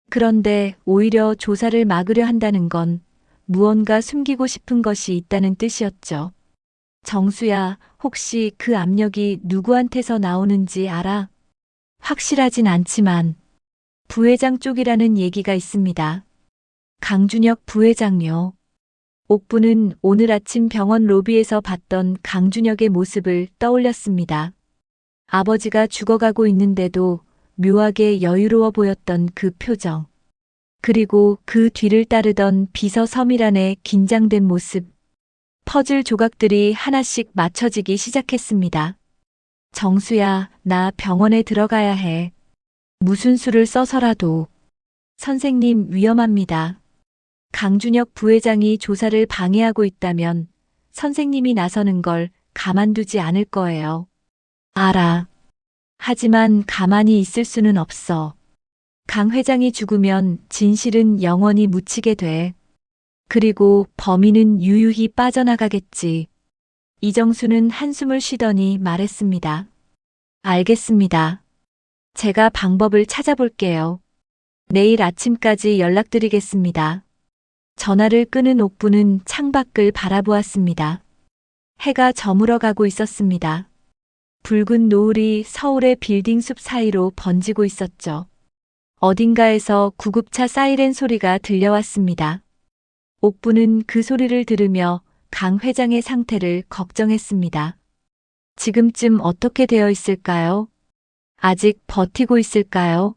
그런데 오히려 조사를 막으려 한다는 건 무언가 숨기고 싶은 것이 있다는 뜻이었죠. 정수야, 혹시 그 압력이 누구한테서 나오는지 알아? 확실하진 않지만 부회장 쪽이라는 얘기가 있습니다. 강준혁 부회장요. 옥부는 오늘 아침 병원 로비에서 봤던 강준혁의 모습을 떠올렸습니다. 아버지가 죽어가고 있는데도 묘하게 여유로워 보였던 그 표정. 그리고 그 뒤를 따르던 비서 서미란의 긴장된 모습. 퍼즐 조각들이 하나씩 맞춰지기 시작했습니다. 정수야, 나 병원에 들어가야 해. 무슨 수를 써서라도. 선생님, 위험합니다. 강준혁 부회장이 조사를 방해하고 있다면 선생님이 나서는 걸 가만두지 않을 거예요. 알아. 하지만 가만히 있을 수는 없어. 강 회장이 죽으면 진실은 영원히 묻히게 돼. 그리고 범인은 유유히 빠져나가겠지. 이정수는 한숨을 쉬더니 말했습니다. 알겠습니다. 제가 방법을 찾아볼게요. 내일 아침까지 연락드리겠습니다. 전화를 끊은 옥부는 창밖을 바라보았습니다. 해가 저물어 가고 있었습니다. 붉은 노을이 서울의 빌딩 숲 사이로 번지고 있었죠. 어딘가에서 구급차 사이렌 소리가 들려왔습니다. 옥부는 그 소리를 들으며 강 회장의 상태를 걱정했습니다. 지금쯤 어떻게 되어 있을까요? 아직 버티고 있을까요?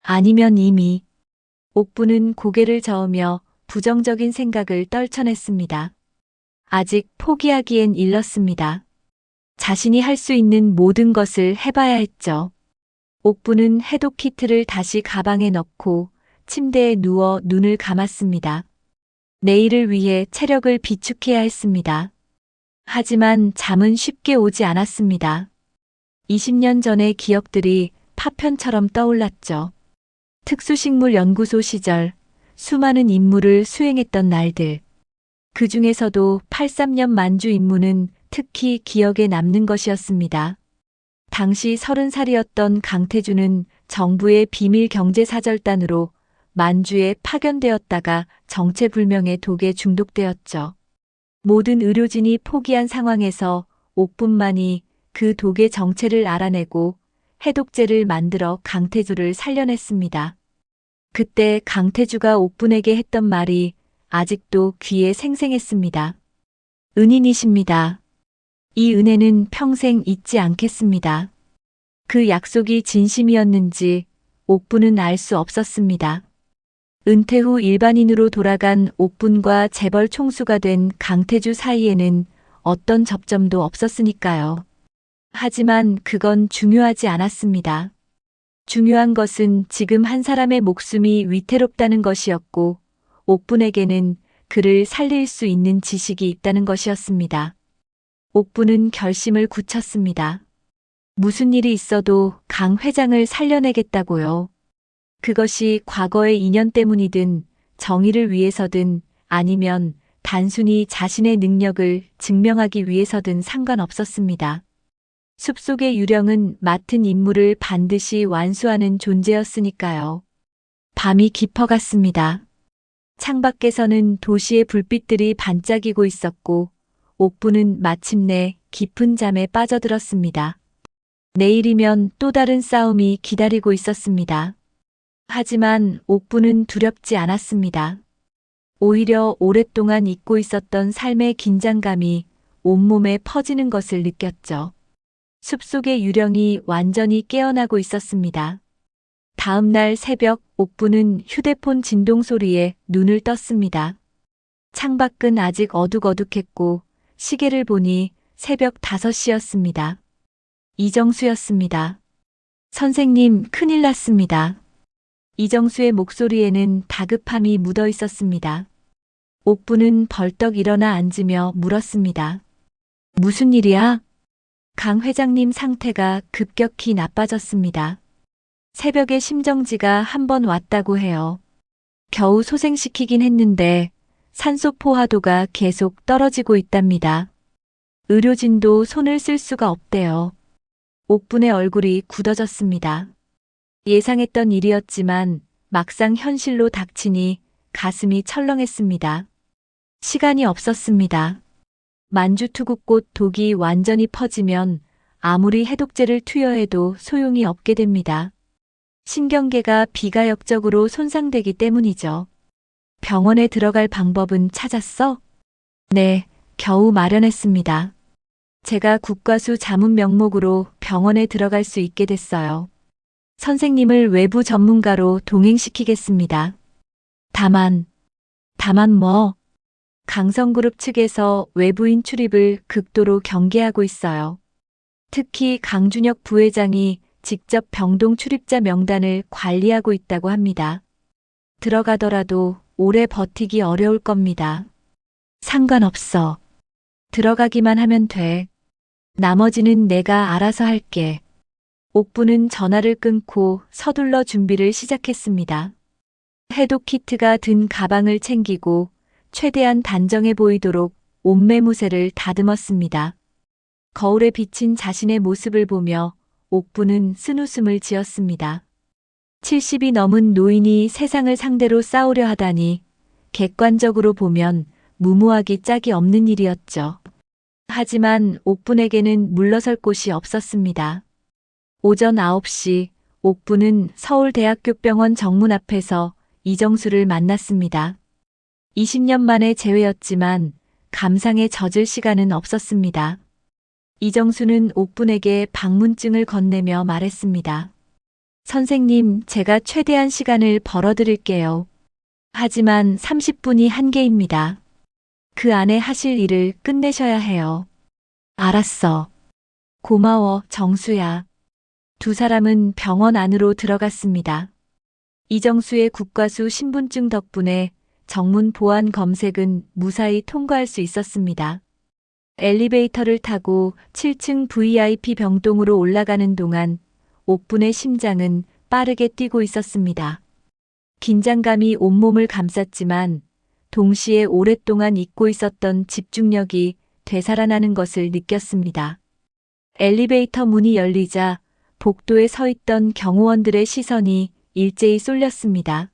아니면 이미. 옥부는 고개를 저으며 부정적인 생각을 떨쳐냈습니다. 아직 포기하기엔 일렀습니다. 자신이 할 수 있는 모든 것을 해봐야 했죠. 옥부는 해독 키트를 다시 가방에 넣고 침대에 누워 눈을 감았습니다. 내일을 위해 체력을 비축해야 했습니다. 하지만 잠은 쉽게 오지 않았습니다. 20년 전의 기억들이 파편처럼 떠올랐죠. 특수식물 연구소 시절 수많은 임무를 수행했던 날들. 그 중에서도 83년 만주 임무는 특히 기억에 남는 것이었습니다. 당시 30살이었던 강태주는 정부의 비밀 경제사절단으로 만주에 파견되었다가 정체불명의 독에 중독되었죠. 모든 의료진이 포기한 상황에서 옥분만이 그 독의 정체를 알아내고 해독제를 만들어 강태주를 살려냈습니다. 그때 강태주가 옥분에게 했던 말이 아직도 귀에 생생했습니다. 은인이십니다. 이 은혜는 평생 잊지 않겠습니다. 그 약속이 진심이었는지 옥분은 알 수 없었습니다. 은퇴 후 일반인으로 돌아간 옥분과 재벌 총수가 된 강태주 사이에는 어떤 접점도 없었으니까요. 하지만 그건 중요하지 않았습니다. 중요한 것은 지금 한 사람의 목숨이 위태롭다는 것이었고, 옥분에게는 그를 살릴 수 있는 지식이 있다는 것이었습니다. 옥분은 결심을 굳혔습니다. 무슨 일이 있어도 강 회장을 살려내겠다고요. 그것이 과거의 인연 때문이든 정의를 위해서든 아니면 단순히 자신의 능력을 증명하기 위해서든 상관없었습니다. 숲속의 유령은 맡은 임무를 반드시 완수하는 존재였으니까요. 밤이 깊어갔습니다. 창밖에서는 도시의 불빛들이 반짝이고 있었고 옥분은 마침내 깊은 잠에 빠져들었습니다. 내일이면 또 다른 싸움이 기다리고 있었습니다. 하지만 옥분은 두렵지 않았습니다. 오히려 오랫동안 잊고 있었던 삶의 긴장감이 온몸에 퍼지는 것을 느꼈죠. 숲속의 유령이 완전히 깨어나고 있었습니다. 다음 날 새벽 옥분은 휴대폰 진동 소리에 눈을 떴습니다. 창밖은 아직 어둑어둑했고 시계를 보니 새벽 5시였습니다. 이정수였습니다. 선생님, 큰일 났습니다. 이정수의 목소리에는 다급함이 묻어 있었습니다. 옥분은 벌떡 일어나 앉으며 물었습니다. 무슨 일이야? 강 회장님 상태가 급격히 나빠졌습니다. 새벽에 심정지가 한 번 왔다고 해요. 겨우 소생시키긴 했는데 산소 포화도가 계속 떨어지고 있답니다. 의료진도 손을 쓸 수가 없대요. 옥분의 얼굴이 굳어졌습니다. 예상했던 일이었지만 막상 현실로 닥치니 가슴이 철렁했습니다. 시간이 없었습니다. 만주투구꽃 독이 완전히 퍼지면 아무리 해독제를 투여해도 소용이 없게 됩니다. 신경계가 비가역적으로 손상되기 때문이죠. 병원에 들어갈 방법은 찾았어? 네, 겨우 마련했습니다. 제가 국과수 자문 명목으로 병원에 들어갈 수 있게 됐어요. 선생님을 외부 전문가로 동행시키겠습니다. 다만 뭐? 강성그룹 측에서 외부인 출입을 극도로 경계하고 있어요. 특히 강준혁 부회장이 직접 병동 출입자 명단을 관리하고 있다고 합니다. 들어가더라도 오래 버티기 어려울 겁니다. 상관없어. 들어가기만 하면 돼. 나머지는 내가 알아서 할게. 옥분은 전화를 끊고 서둘러 준비를 시작했습니다. 해독 키트가 든 가방을 챙기고 최대한 단정해 보이도록 옷매무새를 다듬었습니다. 거울에 비친 자신의 모습을 보며 옥분은 쓴웃음을 지었습니다. 70이 넘은 노인이 세상을 상대로 싸우려 하다니 객관적으로 보면 무모하기 짝이 없는 일이었죠. 하지만 옥분에게는 물러설 곳이 없었습니다. 오전 9시 옥분은 서울대학교병원 정문 앞에서 이정수를 만났습니다. 20년 만의 재회였지만 감상에 젖을 시간은 없었습니다. 이정수는 옥분에게 방문증을 건네며 말했습니다. 선생님, 제가 최대한 시간을 벌어드릴게요. 하지만 30분이 한계입니다. 그 안에 하실 일을 끝내셔야 해요. 알았어. 고마워, 정수야. 두 사람은 병원 안으로 들어갔습니다. 이정수의 국과수 신분증 덕분에 정문 보안 검색은 무사히 통과할 수 있었습니다. 엘리베이터를 타고 7층 VIP 병동으로 올라가는 동안 옥분의 심장은 빠르게 뛰고 있었습니다. 긴장감이 온몸을 감쌌지만 동시에 오랫동안 잊고 있었던 집중력이 되살아나는 것을 느꼈습니다. 엘리베이터 문이 열리자 복도에 서 있던 경호원들의 시선이 일제히 쏠렸습니다.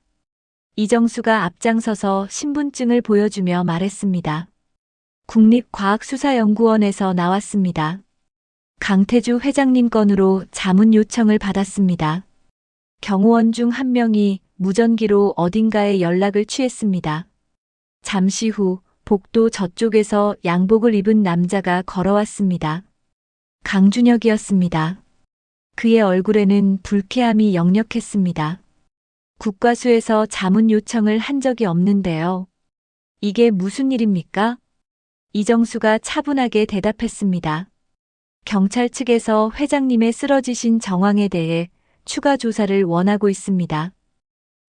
이정수가 앞장서서 신분증을 보여주며 말했습니다. 국립과학수사연구원에서 나왔습니다. 강태주 회장님 건으로 자문 요청을 받았습니다. 경호원 중 한 명이 무전기로 어딘가에 연락을 취했습니다. 잠시 후 복도 저쪽에서 양복을 입은 남자가 걸어왔습니다. 강준혁이었습니다. 그의 얼굴에는 불쾌함이 역력했습니다. 국과수에서 자문 요청을 한 적이 없는데요. 이게 무슨 일입니까? 이정수가 차분하게 대답했습니다. 경찰 측에서 회장님의 쓰러지신 정황에 대해 추가 조사를 원하고 있습니다.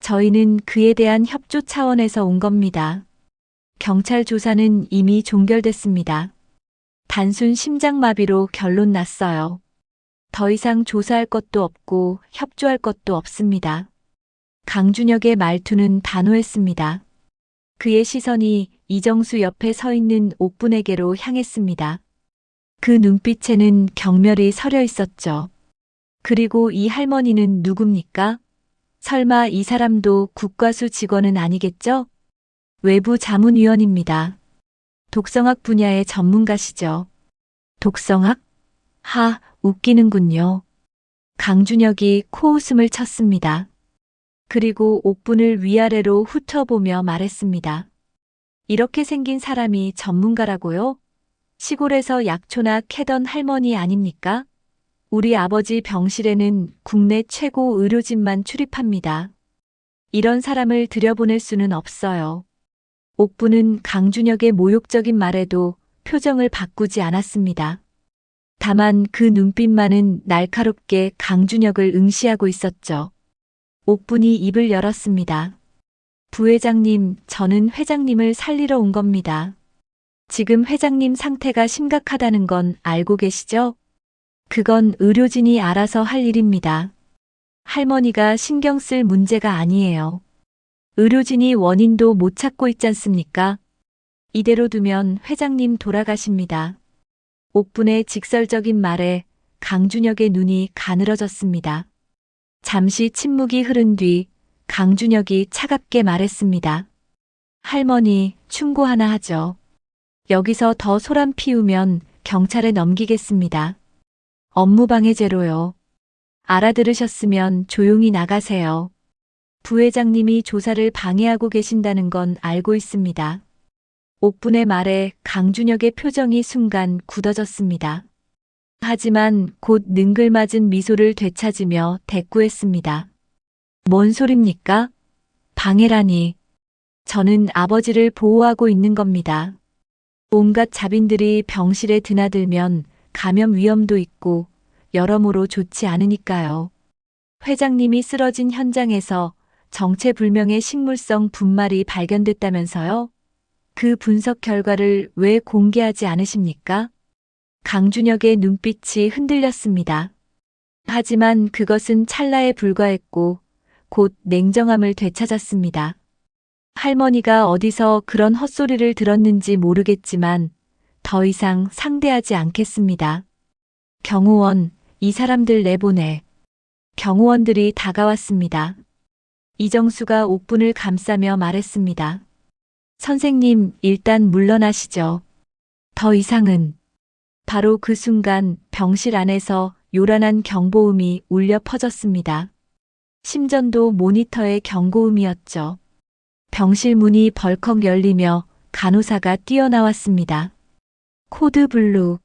저희는 그에 대한 협조 차원에서 온 겁니다. 경찰 조사는 이미 종결됐습니다. 단순 심장마비로 결론 났어요. 더 이상 조사할 것도 없고 협조할 것도 없습니다. 강준혁의 말투는 단호했습니다. 그의 시선이 이정수 옆에 서 있는 옥분에게로 향했습니다. 그 눈빛에는 경멸이 서려 있었죠. 그리고 이 할머니는 누굽니까? 설마 이 사람도 국과수 직원은 아니겠죠? 외부 자문위원입니다. 독성학 분야의 전문가시죠. 독성학? 하, 웃기는군요. 강준혁이 코웃음을 쳤습니다. 그리고 옥분을 위아래로 훑어보며 말했습니다. 이렇게 생긴 사람이 전문가라고요? 시골에서 약초나 캐던 할머니 아닙니까? 우리 아버지 병실에는 국내 최고 의료진만 출입합니다. 이런 사람을 들여보낼 수는 없어요. 옥분은 강준혁의 모욕적인 말에도 표정을 바꾸지 않았습니다. 다만 그 눈빛만은 날카롭게 강준혁을 응시하고 있었죠. 옥분이 입을 열었습니다. 부회장님, 저는 회장님을 살리러 온 겁니다. 지금 회장님 상태가 심각하다는 건 알고 계시죠? 그건 의료진이 알아서 할 일입니다. 할머니가 신경 쓸 문제가 아니에요. 의료진이 원인도 못 찾고 있지 않습니까? 이대로 두면 회장님 돌아가십니다. 옥분의 직설적인 말에 강준혁의 눈이 가늘어졌습니다. 잠시 침묵이 흐른 뒤 강준혁이 차갑게 말했습니다. 할머니, 충고 하나 하죠. 여기서 더 소란 피우면 경찰에 넘기겠습니다. 업무방해죄로요. 알아들으셨으면 조용히 나가세요. 부회장님이 조사를 방해하고 계신다는 건 알고 있습니다. 옥분의 말에 강준혁의 표정이 순간 굳어졌습니다. 하지만 곧 능글맞은 미소를 되찾으며 대꾸했습니다. 뭔 소립니까? 방해라니. 저는 아버지를 보호하고 있는 겁니다. 온갖 자빈들이 병실에 드나들면 감염 위험도 있고 여러모로 좋지 않으니까요. 회장님이 쓰러진 현장에서 정체불명의 식물성 분말이 발견됐다면서요? 그 분석 결과를 왜 공개하지 않으십니까? 강준혁의 눈빛이 흔들렸습니다. 하지만 그것은 찰나에 불과했고 곧 냉정함을 되찾았습니다. 할머니가 어디서 그런 헛소리를 들었는지 모르겠지만 더 이상 상대하지 않겠습니다. 경호원, 이 사람들 내보내. 경호원들이 다가왔습니다. 이정수가 옥분을 감싸며 말했습니다. 선생님, 일단 물러나시죠. 더 이상은. 바로 그 순간 병실 안에서 요란한 경보음이 울려 퍼졌습니다. 심전도 모니터의 경고음이었죠. 병실 문이 벌컥 열리며 간호사가 뛰어나왔습니다. 코드 블루,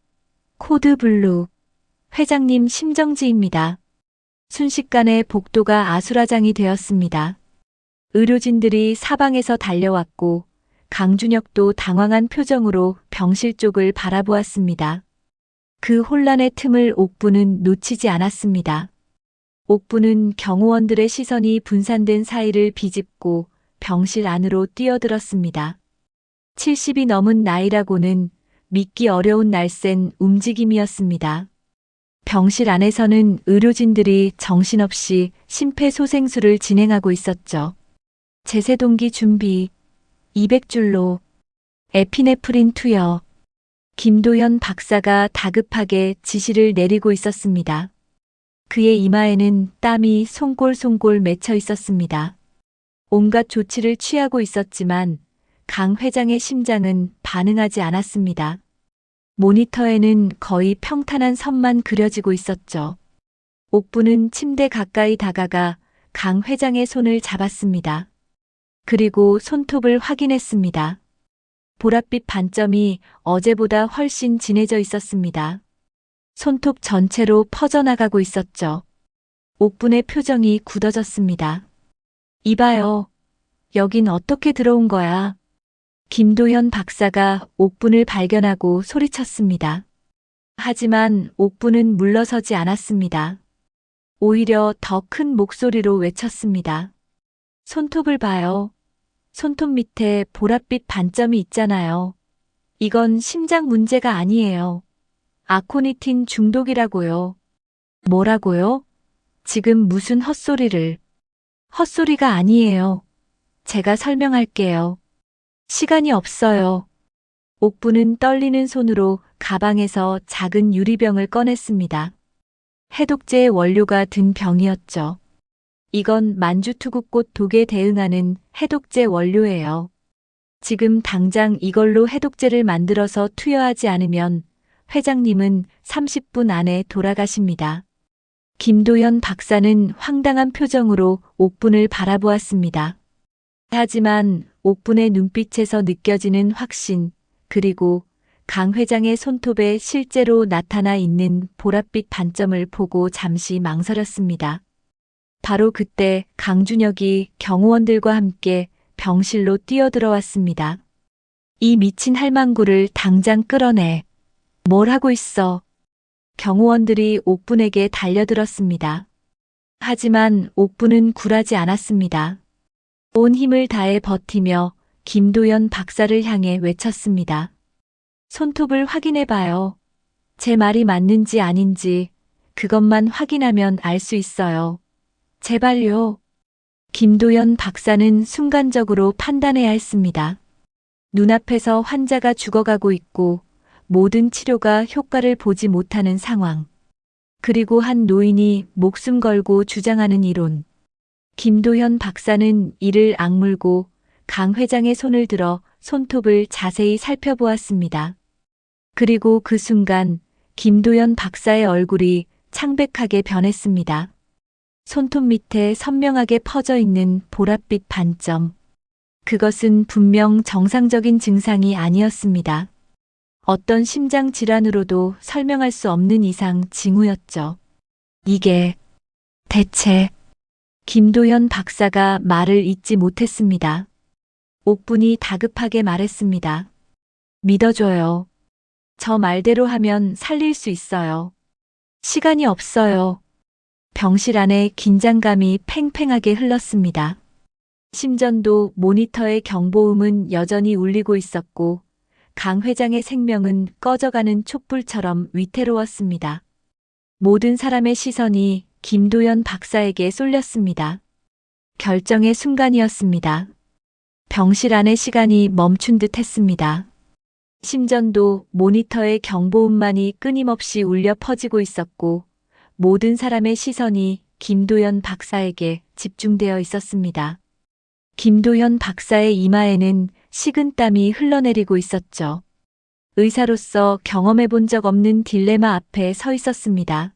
코드 블루. 회장님 심정지입니다. 순식간에 복도가 아수라장이 되었습니다. 의료진들이 사방에서 달려왔고 강준혁도 당황한 표정으로 병실 쪽을 바라보았습니다. 그 혼란의 틈을 옥분은 놓치지 않았습니다. 옥분은 경호원들의 시선이 분산된 사이를 비집고 병실 안으로 뛰어들었습니다. 70이 넘은 나이라고는 믿기 어려운 날쌘 움직임이었습니다. 병실 안에서는 의료진들이 정신없이 심폐소생술을 진행하고 있었죠. 제세동기 준비, 200줄로, 에피네프린 투여. 김도현 박사가 다급하게 지시를 내리고 있었습니다. 그의 이마에는 땀이 송골송골 맺혀 있었습니다. 온갖 조치를 취하고 있었지만 강 회장의 심장은 반응하지 않았습니다. 모니터에는 거의 평탄한 선만 그려지고 있었죠. 옥부는 침대 가까이 다가가 강 회장의 손을 잡았습니다. 그리고 손톱을 확인했습니다. 보랏빛 반점이 어제보다 훨씬 진해져 있었습니다. 손톱 전체로 퍼져나가고 있었죠. 옥분의 표정이 굳어졌습니다. 이봐요. 여긴 어떻게 들어온 거야? 김도현 박사가 옥분을 발견하고 소리쳤습니다. 하지만 옥분은 물러서지 않았습니다. 오히려 더 큰 목소리로 외쳤습니다. 손톱을 봐요. 손톱 밑에 보랏빛 반점이 있잖아요. 이건 심장 문제가 아니에요. 아코니틴 중독이라고요. 뭐라고요? 지금 무슨 헛소리를. 헛소리가 아니에요. 제가 설명할게요. 시간이 없어요. 옥부는 떨리는 손으로 가방에서 작은 유리병을 꺼냈습니다. 해독제의 원료가 든 병이었죠. 이건 만주투구꽃 독에 대응하는 해독제 원료예요. 지금 당장 이걸로 해독제를 만들어서 투여하지 않으면 회장님은 30분 안에 돌아가십니다. 김도현 박사는 황당한 표정으로 옥분을 바라보았습니다. 하지만 옥분의 눈빛에서 느껴지는 확신, 그리고 강 회장의 손톱에 실제로 나타나 있는 보랏빛 반점을 보고 잠시 망설였습니다. 바로 그때 강준혁이 경호원들과 함께 병실로 뛰어들어왔습니다. 이 미친 할망구를 당장 끌어내. 뭘 하고 있어? 경호원들이 옥분에게 달려들었습니다. 하지만 옥분은 굴하지 않았습니다. 온 힘을 다해 버티며 김도현 박사를 향해 외쳤습니다. 손톱을 확인해봐요. 제 말이 맞는지 아닌지 그것만 확인하면 알 수 있어요. 제발요. 김도현 박사는 순간적으로 판단해야 했습니다. 눈앞에서 환자가 죽어가고 있고 모든 치료가 효과를 보지 못하는 상황. 그리고 한 노인이 목숨 걸고 주장하는 이론. 김도현 박사는 이를 악물고 강 회장의 손을 들어 손톱을 자세히 살펴보았습니다. 그리고 그 순간 김도현 박사의 얼굴이 창백하게 변했습니다. 손톱 밑에 선명하게 퍼져 있는 보랏빛 반점. 그것은 분명 정상적인 증상이 아니었습니다. 어떤 심장 질환으로도 설명할 수 없는 이상 징후였죠. 이게 대체 김도현 박사가 말을 잇지 못했습니다. 옥분이 다급하게 말했습니다. 믿어줘요. 저 말대로 하면 살릴 수 있어요. 시간이 없어요. 병실 안에 긴장감이 팽팽하게 흘렀습니다. 심전도 모니터의 경보음은 여전히 울리고 있었고 강 회장의 생명은 꺼져가는 촛불처럼 위태로웠습니다. 모든 사람의 시선이 김도현 박사에게 쏠렸습니다. 결정의 순간이었습니다. 병실 안의 시간이 멈춘 듯 했습니다. 심전도 모니터의 경보음만이 끊임없이 울려 퍼지고 있었고 모든 사람의 시선이 김도현 박사에게 집중되어 있었습니다. 김도현 박사의 이마에는 식은땀이 흘러내리고 있었죠. 의사로서 경험해 본 적 없는 딜레마 앞에 서 있었습니다.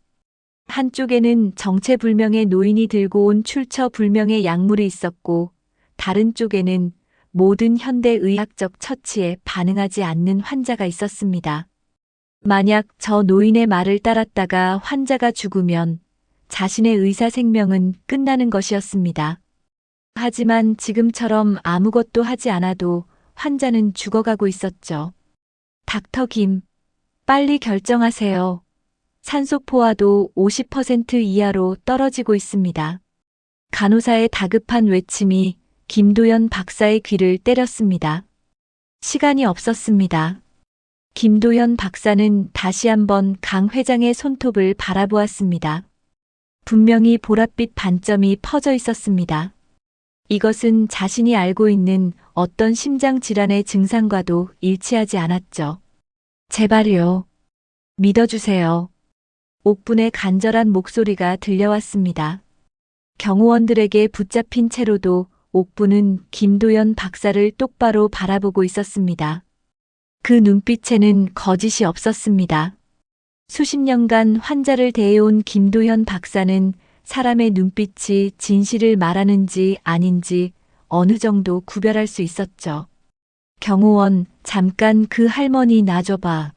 한쪽에는 정체불명의 노인이 들고 온 출처불명의 약물이 있었고 다른 쪽에는 모든 현대의학적 처치에 반응하지 않는 환자가 있었습니다. 만약 저 노인의 말을 따랐다가 환자가 죽으면 자신의 의사 생명은 끝나는 것이었습니다. 하지만 지금처럼 아무것도 하지 않아도 환자는 죽어가고 있었죠. 닥터 김, 빨리 결정하세요. 산소 포화도 50% 이하로 떨어지고 있습니다. 간호사의 다급한 외침이 김도현 박사의 귀를 때렸습니다. 시간이 없었습니다. 김도현 박사는 다시 한번 강 회장의 손톱을 바라보았습니다. 분명히 보랏빛 반점이 퍼져 있었습니다. 이것은 자신이 알고 있는 어떤 심장 질환의 증상과도 일치하지 않았죠. 제발요. 믿어주세요. 옥분의 간절한 목소리가 들려왔습니다. 경호원들에게 붙잡힌 채로도 옥부는 김도연 박사를 똑바로 바라보고 있었습니다. 그 눈빛에는 거짓이 없었습니다. 수십 년간 환자를 대해온 김도현 박사는 사람의 눈빛이 진실을 말하는지 아닌지 어느 정도 구별할 수 있었죠. 경호원, 잠깐 그 할머니 놔줘봐.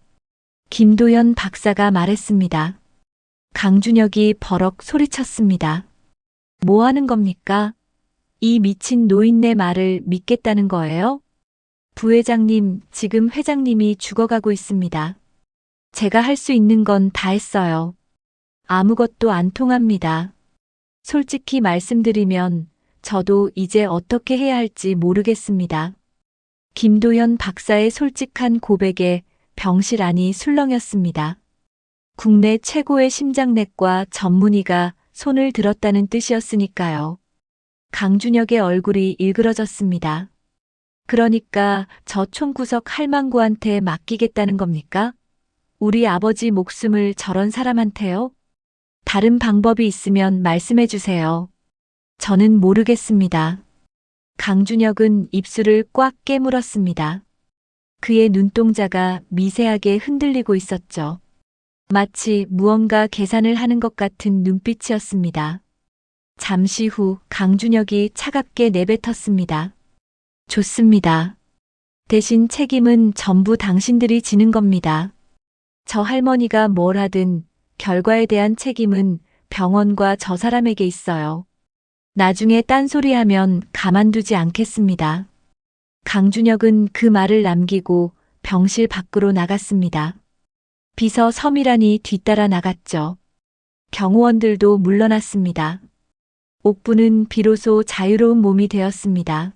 김도현 박사가 말했습니다. 강준혁이 버럭 소리쳤습니다. 뭐 하는 겁니까? 이 미친 노인네 말을 믿겠다는 거예요? 부회장님, 지금 회장님이 죽어가고 있습니다. 제가 할 수 있는 건 다 했어요. 아무것도 안 통합니다. 솔직히 말씀드리면 저도 이제 어떻게 해야 할지 모르겠습니다. 김도현 박사의 솔직한 고백에 병실 안이 술렁였습니다. 국내 최고의 심장내과 전문의가 손을 들었다는 뜻이었으니까요. 강준혁의 얼굴이 일그러졌습니다. 그러니까 저 총구석 할망구한테 맡기겠다는 겁니까? 우리 아버지 목숨을 저런 사람한테요? 다른 방법이 있으면 말씀해 주세요. 저는 모르겠습니다. 강준혁은 입술을 꽉 깨물었습니다. 그의 눈동자가 미세하게 흔들리고 있었죠. 마치 무언가 계산을 하는 것 같은 눈빛이었습니다. 잠시 후 강준혁이 차갑게 내뱉었습니다. 좋습니다. 대신 책임은 전부 당신들이 지는 겁니다. 저 할머니가 뭘 하든 결과에 대한 책임은 병원과 저 사람에게 있어요. 나중에 딴소리하면 가만두지 않겠습니다. 강준혁은 그 말을 남기고 병실 밖으로 나갔습니다. 비서 서미란이 뒤따라 나갔죠. 경호원들도 물러났습니다. 옥부는 비로소 자유로운 몸이 되었습니다.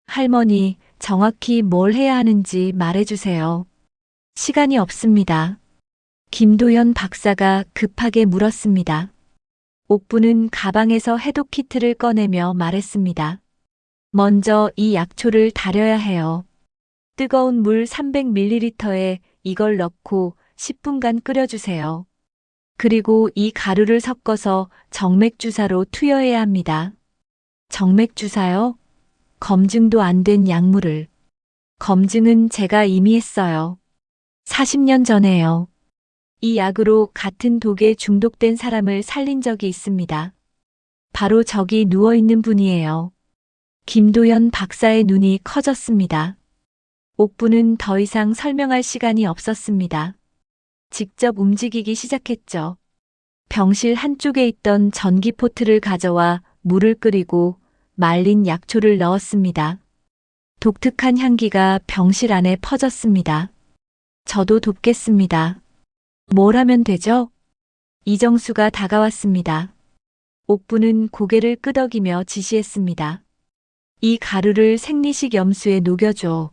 할머니, 정확히 뭘 해야 하는지 말해주세요. 시간이 없습니다. 김도현 박사가 급하게 물었습니다. 옥부는 가방에서 해독 키트를 꺼내며 말했습니다. 먼저 이 약초를 달여야 해요. 뜨거운 물 300ml에 이걸 넣고 10분간 끓여주세요. 그리고 이 가루를 섞어서 정맥주사로 투여해야 합니다. 정맥주사요? 검증도 안 된 약물을. 검증은 제가 이미 했어요. 40년 전에요. 이 약으로 같은 독에 중독된 사람을 살린 적이 있습니다. 바로 저기 누워있는 분이에요. 김도현 박사의 눈이 커졌습니다. 옥부는 더 이상 설명할 시간이 없었습니다. 직접 움직이기 시작했죠. 병실 한쪽에 있던 전기포트를 가져와 물을 끓이고 말린 약초를 넣었습니다. 독특한 향기가 병실 안에 퍼졌습니다. 저도 돕겠습니다. 뭘 하면 되죠? 이정수가 다가왔습니다. 옥부는 고개를 끄덕이며 지시했습니다. 이 가루를 생리식 염수에 녹여줘.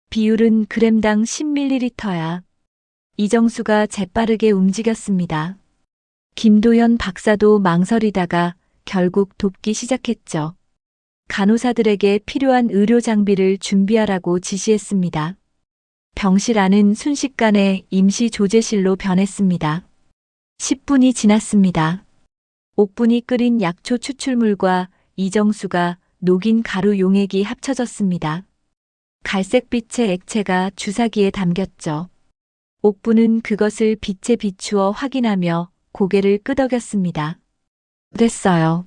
비율은 그램당 10ml야. 이정수가 재빠르게 움직였습니다. 김도현 박사도 망설이다가 결국 돕기 시작했죠. 간호사들에게 필요한 의료 장비를 준비하라고 지시했습니다. 병실 안은 순식간에 임시 조제실로 변했습니다. 10분이 지났습니다. 옥분이 끓인 약초 추출물과 이정수가 녹인 가루 용액이 합쳐졌습니다. 갈색빛의 액체가 주사기에 담겼죠. 옥부는 그것을 빛에 비추어 확인하며 고개를 끄덕였습니다. 됐어요.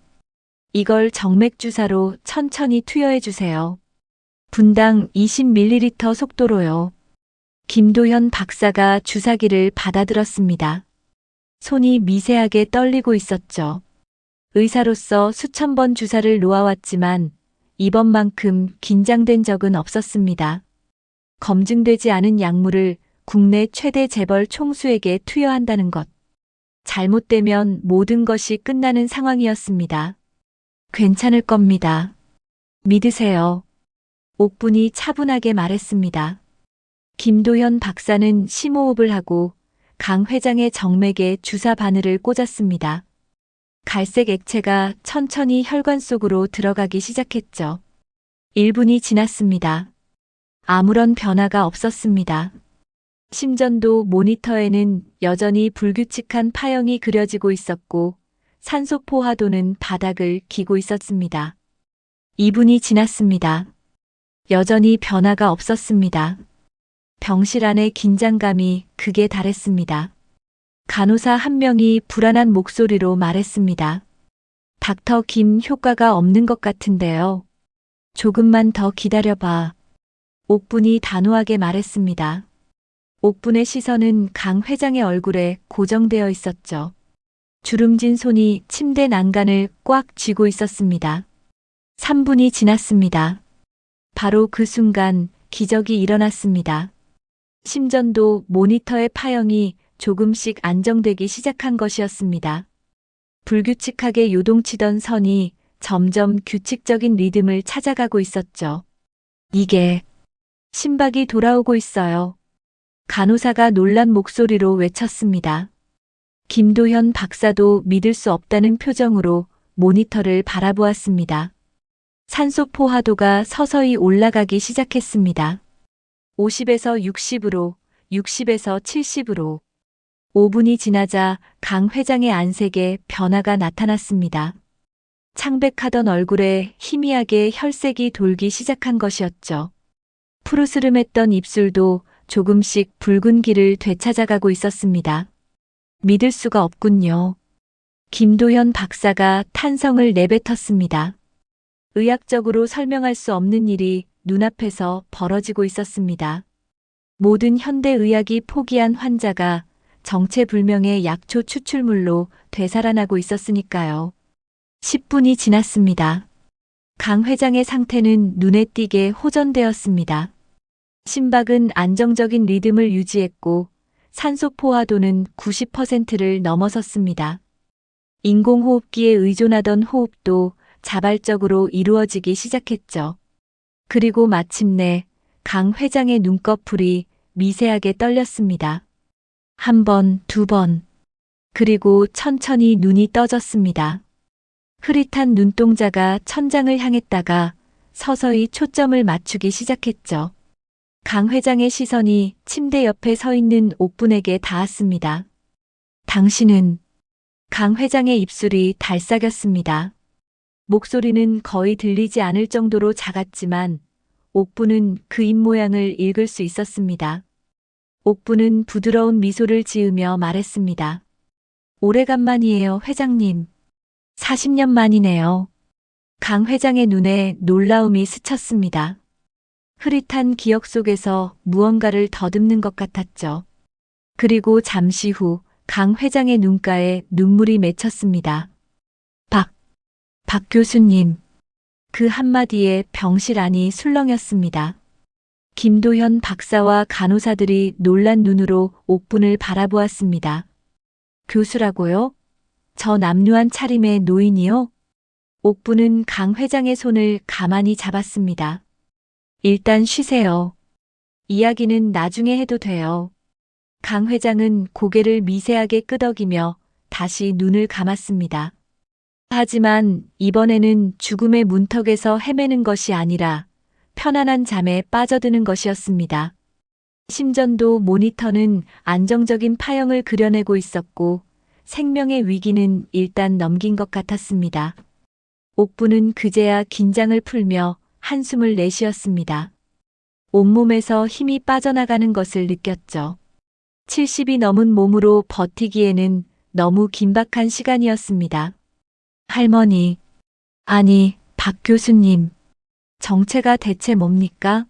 이걸 정맥주사로 천천히 투여해 주세요. 분당 20ml 속도로요. 김도현 박사가 주사기를 받아들었습니다. 손이 미세하게 떨리고 있었죠. 의사로서 수천 번 주사를 놓아왔지만 이번만큼 긴장된 적은 없었습니다. 검증되지 않은 약물을 국내 최대 재벌 총수에게 투여한다는 것. 잘못되면 모든 것이 끝나는 상황이었습니다. 괜찮을 겁니다. 믿으세요. 옥분이 차분하게 말했습니다. 김도현 박사는 심호흡을 하고 강 회장의 정맥에 주사 바늘을 꽂았습니다. 갈색 액체가 천천히 혈관 속으로 들어가기 시작했죠. 1분이 지났습니다. 아무런 변화가 없었습니다. 심전도 모니터에는 여전히 불규칙한 파형이 그려지고 있었고 산소 포화도는 바닥을 기고 있었습니다. 2분이 지났습니다. 여전히 변화가 없었습니다. 병실 안의 긴장감이 극에 달했습니다. 간호사 한 명이 불안한 목소리로 말했습니다. 닥터 김, 효과가 없는 것 같은데요. 조금만 더 기다려봐. 옥분이 단호하게 말했습니다. 옥분의 시선은 강 회장의 얼굴에 고정되어 있었죠. 주름진 손이 침대 난간을 꽉 쥐고 있었습니다. 3분이 지났습니다. 바로 그 순간 기적이 일어났습니다. 심전도 모니터의 파형이 조금씩 안정되기 시작한 것이었습니다. 불규칙하게 요동치던 선이 점점 규칙적인 리듬을 찾아가고 있었죠. 이게 심박이 돌아오고 있어요. 간호사가 놀란 목소리로 외쳤습니다. 김도현 박사도 믿을 수 없다는 표정으로 모니터를 바라보았습니다. 산소 포화도가 서서히 올라가기 시작했습니다. 50에서 60으로, 60에서 70으로. 5분이 지나자 강 회장의 안색에 변화가 나타났습니다. 창백하던 얼굴에 희미하게 혈색이 돌기 시작한 것이었죠. 푸르스름했던 입술도 조금씩 붉은 길을 되찾아가고 있었습니다. 믿을 수가 없군요. 김도현 박사가 탄성을 내뱉었습니다. 의학적으로 설명할 수 없는 일이 눈앞에서 벌어지고 있었습니다. 모든 현대의학이 포기한 환자가 정체불명의 약초 추출물로 되살아나고 있었으니까요. 10분이 지났습니다. 강 회장의 상태는 눈에 띄게 호전되었습니다. 심박은 안정적인 리듬을 유지했고 산소 포화도는 90%를 넘어섰습니다. 인공호흡기에 의존하던 호흡도 자발적으로 이루어지기 시작했죠. 그리고 마침내 강 회장의 눈꺼풀이 미세하게 떨렸습니다. 1번, 2번. 그리고 천천히 눈이 떠졌습니다. 흐릿한 눈동자가 천장을 향했다가 서서히 초점을 맞추기 시작했죠. 강 회장의 시선이 침대 옆에 서 있는 옥분에게 닿았습니다. 당신은 강 회장의 입술이 달싹였습니다. 목소리는 거의 들리지 않을 정도로 작았지만 옥분은 그 입모양을 읽을 수 있었습니다. 옥분은 부드러운 미소를 지으며 말했습니다. 오래간만이에요, 회장님. 40년 만이네요. 강 회장의 눈에 놀라움이 스쳤습니다. 흐릿한 기억 속에서 무언가를 더듬는 것 같았죠. 그리고 잠시 후 강 회장의 눈가에 눈물이 맺혔습니다. 박 교수님. 그 한마디에 병실 안이 술렁였습니다. 김도현 박사와 간호사들이 놀란 눈으로 옥분을 바라보았습니다. 교수라고요? 저 남루한 차림의 노인이요? 옥분은 강 회장의 손을 가만히 잡았습니다. 일단 쉬세요. 이야기는 나중에 해도 돼요. 강 회장은 고개를 미세하게 끄덕이며 다시 눈을 감았습니다. 하지만 이번에는 죽음의 문턱에서 헤매는 것이 아니라 편안한 잠에 빠져드는 것이었습니다. 심전도 모니터는 안정적인 파형을 그려내고 있었고 생명의 위기는 일단 넘긴 것 같았습니다. 옥분은 그제야 긴장을 풀며 한숨을 내쉬었습니다. 온몸에서 힘이 빠져나가는 것을 느꼈죠. 70이 넘은 몸으로 버티기에는 너무 긴박한 시간이었습니다. 할머니, 아니, 박 교수님, 정체가 대체 뭡니까?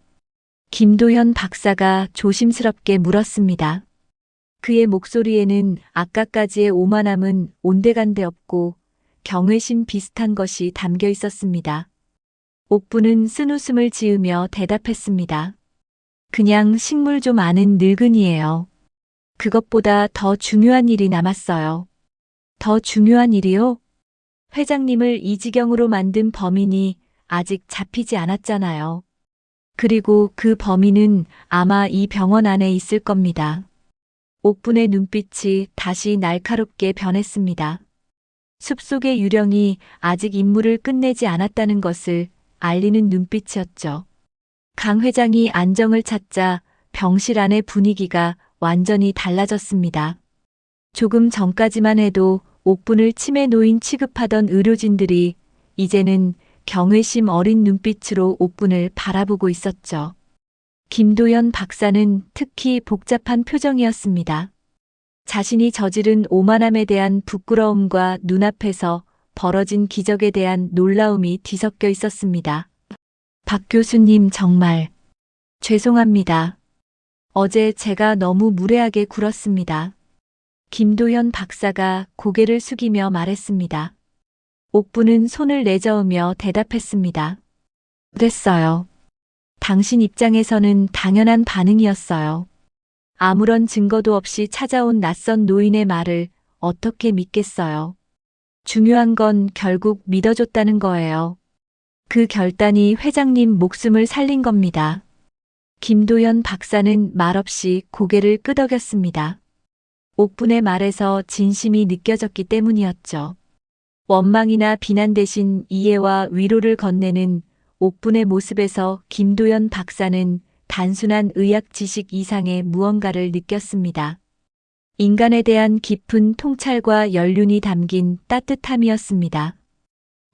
김도현 박사가 조심스럽게 물었습니다. 그의 목소리에는 아까까지의 오만함은 온데간데 없고 경외심 비슷한 것이 담겨 있었습니다. 옥분은 쓴웃음을 지으며 대답했습니다. 그냥 식물 좀 아는 늙은이에요. 그것보다 더 중요한 일이 남았어요. 더 중요한 일이요? 회장님을 이 지경으로 만든 범인이 아직 잡히지 않았잖아요. 그리고 그 범인은 아마 이 병원 안에 있을 겁니다. 옥분의 눈빛이 다시 날카롭게 변했습니다. 숲속의 유령이 아직 임무를 끝내지 않았다는 것을 알리는 눈빛이었죠. 강 회장이 안정을 찾자 병실 안의 분위기가 완전히 달라졌습니다. 조금 전까지만 해도 옥분을 치매 노인 취급하던 의료진들이 이제는 경외심 어린 눈빛으로 옥분을 바라보고 있었죠. 김도연 박사는 특히 복잡한 표정이었습니다. 자신이 저지른 오만함에 대한 부끄러움과 눈앞에서 벌어진 기적에 대한 놀라움이 뒤섞여 있었습니다. 박 교수님 정말 죄송합니다. 어제 제가 너무 무례하게 굴었습니다. 김도연 박사가 고개를 숙이며 말했습니다. 옥부는 손을 내저으며 대답했습니다. 그랬어요. 당신 입장에서는 당연한 반응이었어요. 아무런 증거도 없이 찾아온 낯선 노인의 말을 어떻게 믿겠어요. 중요한 건 결국 믿어줬다는 거예요. 그 결단이 회장님 목숨을 살린 겁니다. 김도연 박사는 말없이 고개를 끄덕였습니다. 옥분의 말에서 진심이 느껴졌기 때문이었죠. 원망이나 비난 대신 이해와 위로를 건네는 옥분의 모습에서 김도연 박사는 단순한 의학 지식 이상의 무언가를 느꼈습니다. 인간에 대한 깊은 통찰과 연륜이 담긴 따뜻함이었습니다.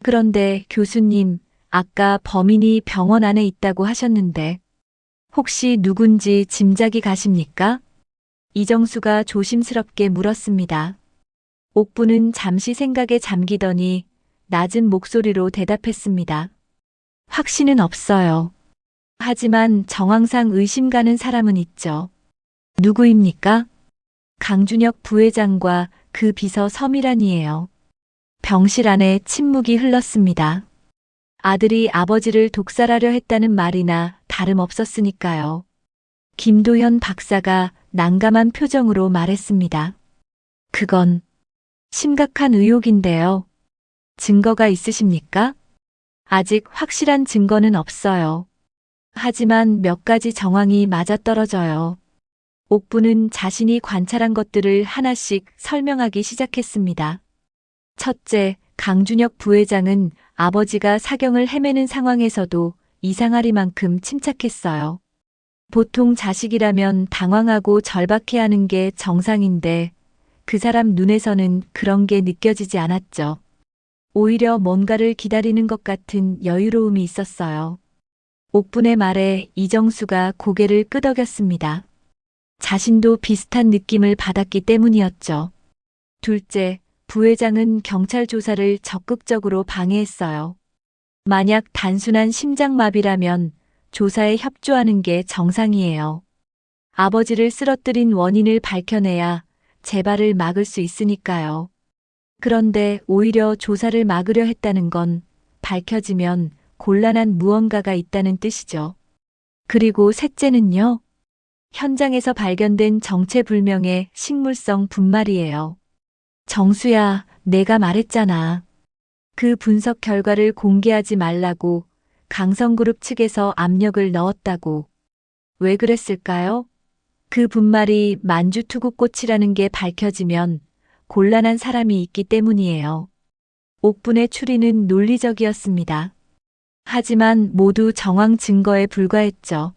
그런데 교수님, 아까 범인이 병원 안에 있다고 하셨는데 혹시 누군지 짐작이 가십니까? 이정수가 조심스럽게 물었습니다. 옥부는 잠시 생각에 잠기더니 낮은 목소리로 대답했습니다. 확신은 없어요. 하지만 정황상 의심 가는 사람은 있죠. 누구입니까? 강준혁 부회장과 그 비서 서미란이에요. 병실 안에 침묵이 흘렀습니다. 아들이 아버지를 독살하려 했다는 말이나 다름없었으니까요. 김도현 박사가 난감한 표정으로 말했습니다. 그건 심각한 의혹인데요. 증거가 있으십니까? 아직 확실한 증거는 없어요. 하지만 몇 가지 정황이 맞아떨어져요. 옥부는 자신이 관찰한 것들을 하나씩 설명하기 시작했습니다. 첫째, 강준혁 부회장은 아버지가 사경을 헤매는 상황에서도 이상하리만큼 침착했어요. 보통 자식이라면 당황하고 절박해하는 게 정상인데 그 사람 눈에서는 그런 게 느껴지지 않았죠. 오히려 뭔가를 기다리는 것 같은 여유로움이 있었어요. 옥분의 말에 이정수가 고개를 끄덕였습니다. 자신도 비슷한 느낌을 받았기 때문이었죠. 둘째, 부회장은 경찰 조사를 적극적으로 방해했어요. 만약 단순한 심장마비라면 조사에 협조하는 게 정상이에요. 아버지를 쓰러뜨린 원인을 밝혀내야 재발을 막을 수 있으니까요. 그런데 오히려 조사를 막으려 했다는 건 밝혀지면 곤란한 무언가가 있다는 뜻이죠. 그리고 셋째는요. 현장에서 발견된 정체불명의 식물성 분말이에요. 정수야, 내가 말했잖아. 그 분석 결과를 공개하지 말라고 강성그룹 측에서 압력을 넣었다고. 왜 그랬을까요? 그 분말이 만주투구꽃이라는 게 밝혀지면 곤란한 사람이 있기 때문이에요. 옥분의 추리는 논리적이었습니다. 하지만 모두 정황 증거에 불과했죠.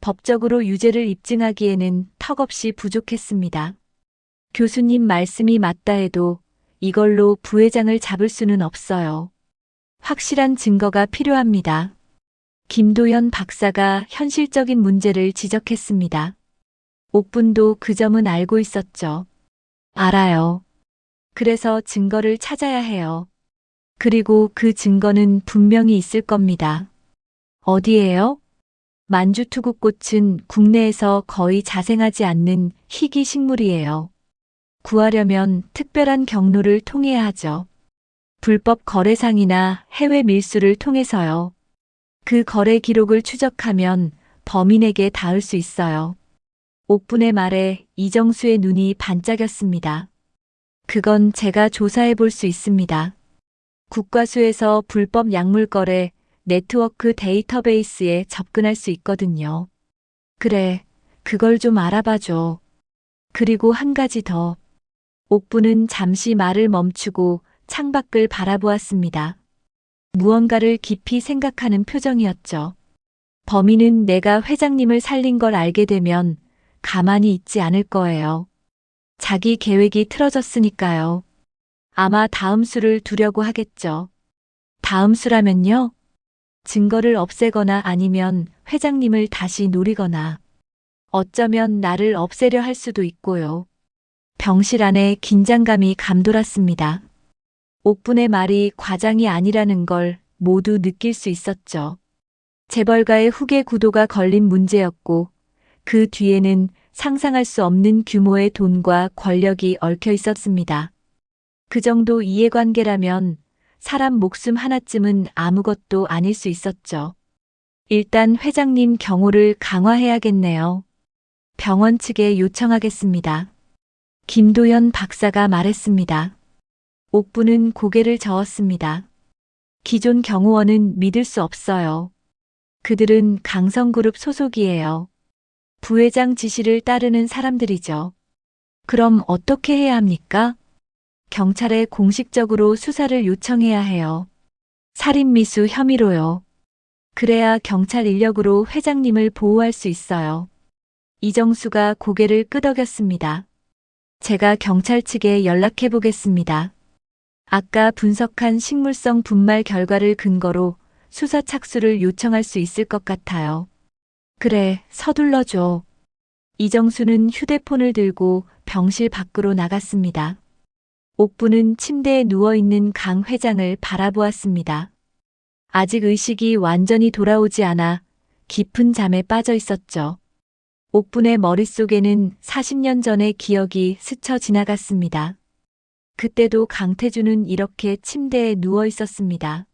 법적으로 유죄를 입증하기에는 턱없이 부족했습니다. 교수님 말씀이 맞다 해도 이걸로 부회장을 잡을 수는 없어요. 확실한 증거가 필요합니다. 김도현 박사가 현실적인 문제를 지적했습니다. 옥분도 그 점은 알고 있었죠. 알아요. 그래서 증거를 찾아야 해요. 그리고 그 증거는 분명히 있을 겁니다. 어디에요? 만주투구꽃은 국내에서 거의 자생하지 않는 희귀 식물이에요. 구하려면 특별한 경로를 통해야 하죠. 불법 거래상이나 해외 밀수를 통해서요. 그 거래 기록을 추적하면 범인에게 닿을 수 있어요. 옥분의 말에 이정수의 눈이 반짝였습니다. 그건 제가 조사해 볼 수 있습니다. 국과수에서 불법 약물 거래 네트워크 데이터베이스에 접근할 수 있거든요. 그래, 그걸 좀 알아봐줘. 그리고 한 가지 더. 옥부는 잠시 말을 멈추고 창밖을 바라보았습니다. 무언가를 깊이 생각하는 표정이었죠. 범인은 내가 회장님을 살린 걸 알게 되면 가만히 있지 않을 거예요. 자기 계획이 틀어졌으니까요. 아마 다음 수를 두려고 하겠죠. 다음 수라면요? 증거를 없애거나 아니면 회장님을 다시 노리거나 어쩌면 나를 없애려 할 수도 있고요. 병실 안에 긴장감이 감돌았습니다. 옥분의 말이 과장이 아니라는 걸 모두 느낄 수 있었죠. 재벌가의 후계 구도가 걸린 문제였고 그 뒤에는 상상할 수 없는 규모의 돈과 권력이 얽혀 있었습니다. 그 정도 이해관계라면 사람 목숨 하나쯤은 아무것도 아닐 수 있었죠. 일단 회장님 경호를 강화해야겠네요. 병원 측에 요청하겠습니다. 김도연 박사가 말했습니다. 옥부는 고개를 저었습니다. 기존 경호원은 믿을 수 없어요. 그들은 강성그룹 소속이에요. 부회장 지시를 따르는 사람들이죠. 그럼 어떻게 해야 합니까? 경찰에 공식적으로 수사를 요청해야 해요. 살인미수 혐의로요. 그래야 경찰 인력으로 회장님을 보호할 수 있어요. 이정수가 고개를 끄덕였습니다. 제가 경찰 측에 연락해 보겠습니다. 아까 분석한 식물성 분말 결과를 근거로 수사 착수를 요청할 수 있을 것 같아요. 그래, 서둘러줘. 이정수는 휴대폰을 들고 병실 밖으로 나갔습니다. 옥부는 침대에 누워있는 강 회장을 바라보았습니다. 아직 의식이 완전히 돌아오지 않아 깊은 잠에 빠져 있었죠. 옥분의 머릿속에는 40년 전의 기억이 스쳐 지나갔습니다. 그때도 강태주는 이렇게 침대에 누워 있었습니다.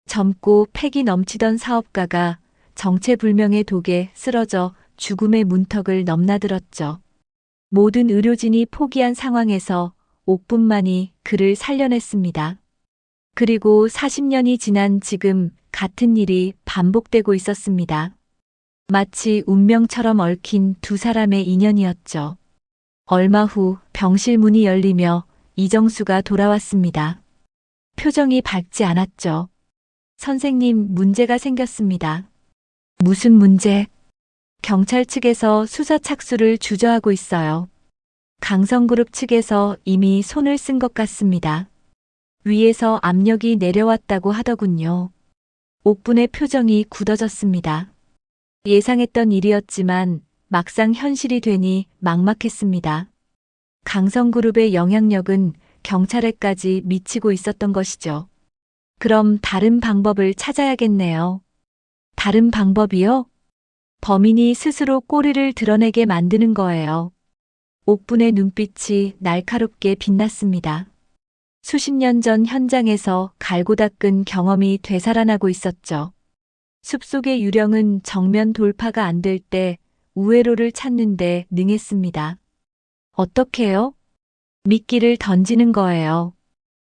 젊고 패기 넘치던 사업가가 정체불명의 독에 쓰러져 죽음의 문턱을 넘나들었죠. 모든 의료진이 포기한 상황에서 옥분만이 그를 살려냈습니다. 그리고 40년이 지난 지금 같은 일이 반복되고 있었습니다. 마치 운명처럼 얽힌 두 사람의 인연이었죠. 얼마 후 병실 문이 열리며 이정수가 돌아왔습니다. 표정이 밝지 않았죠. 선생님, 문제가 생겼습니다. 무슨 문제? 경찰 측에서 수사 착수를 주저하고 있어요. 강성그룹 측에서 이미 손을 쓴 것 같습니다. 위에서 압력이 내려왔다고 하더군요. 옥분의 표정이 굳어졌습니다. 예상했던 일이었지만 막상 현실이 되니 막막했습니다. 강성그룹의 영향력은 경찰에까지 미치고 있었던 것이죠. 그럼 다른 방법을 찾아야겠네요. 다른 방법이요? 범인이 스스로 꼬리를 드러내게 만드는 거예요. 옥분의 눈빛이 날카롭게 빛났습니다. 수십 년 전 현장에서 갈고 닦은 경험이 되살아나고 있었죠. 숲속의 유령은 정면 돌파가 안 될 때 우회로를 찾는데 능했습니다. 어떻게요? 미끼를 던지는 거예요.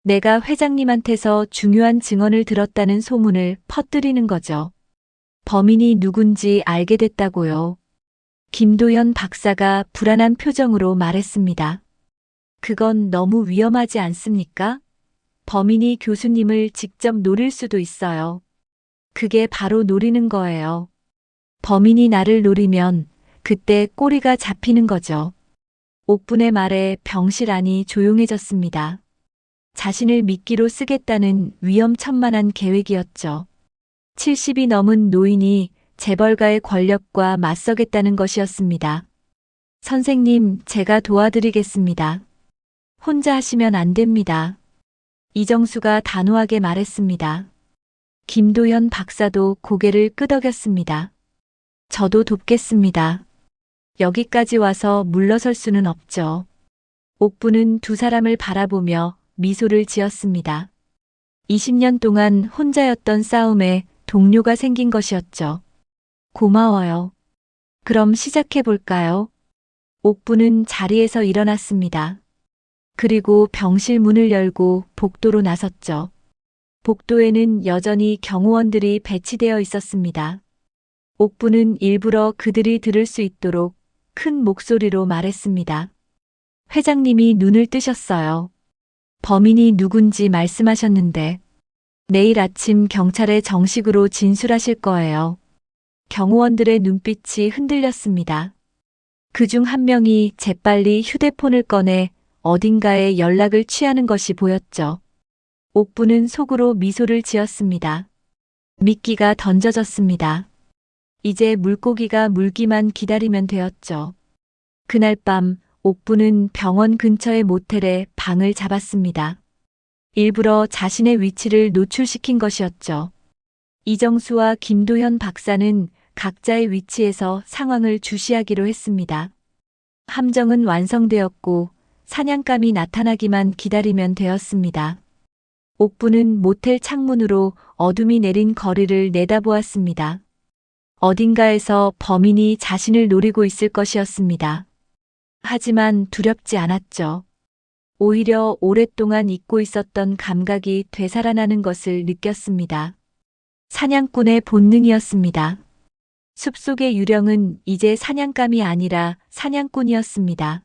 내가 회장님한테서 중요한 증언을 들었다는 소문을 퍼뜨리는 거죠. 범인이 누군지 알게 됐다고요. 김도연 박사가 불안한 표정으로 말했습니다. 그건 너무 위험하지 않습니까? 범인이 교수님을 직접 노릴 수도 있어요. 그게 바로 노리는 거예요. 범인이 나를 노리면 그때 꼬리가 잡히는 거죠. 옥분의 말에 병실 안이 조용해졌습니다. 자신을 미끼로 쓰겠다는 위험천만한 계획이었죠. 70이 넘은 노인이 재벌가의 권력과 맞서겠다는 것이었습니다. 선생님, 제가 도와드리겠습니다. 혼자 하시면 안 됩니다. 이정수가 단호하게 말했습니다. 김도연 박사도 고개를 끄덕였습니다. 저도 돕겠습니다. 여기까지 와서 물러설 수는 없죠. 옥부는 두 사람을 바라보며 미소를 지었습니다. 20년 동안 혼자였던 싸움에 동료가 생긴 것이었죠. 고마워요. 그럼 시작해 볼까요? 옥부는 자리에서 일어났습니다. 그리고 병실 문을 열고 복도로 나섰죠. 복도에는 여전히 경호원들이 배치되어 있었습니다. 옥부는 일부러 그들이 들을 수 있도록 큰 목소리로 말했습니다. 회장님이 눈을 뜨셨어요. 범인이 누군지 말씀하셨는데 내일 아침 경찰에 정식으로 진술하실 거예요. 경호원들의 눈빛이 흔들렸습니다. 그중 한 명이 재빨리 휴대폰을 꺼내 어딘가에 연락을 취하는 것이 보였죠. 옥부는 속으로 미소를 지었습니다. 미끼가 던져졌습니다. 이제 물고기가 물기만 기다리면 되었죠. 그날 밤 옥부는 병원 근처의 모텔에 방을 잡았습니다. 일부러 자신의 위치를 노출시킨 것이었죠. 이정수와 김도현 박사는 각자의 위치에서 상황을 주시하기로 했습니다. 함정은 완성되었고 사냥감이 나타나기만 기다리면 되었습니다. 옥부는 모텔 창문으로 어둠이 내린 거리를 내다보았습니다. 어딘가에서 범인이 자신을 노리고 있을 것이었습니다. 하지만 두렵지 않았죠. 오히려 오랫동안 잊고 있었던 감각이 되살아나는 것을 느꼈습니다. 사냥꾼의 본능이었습니다. 숲속의 유령은 이제 사냥감이 아니라 사냥꾼이었습니다.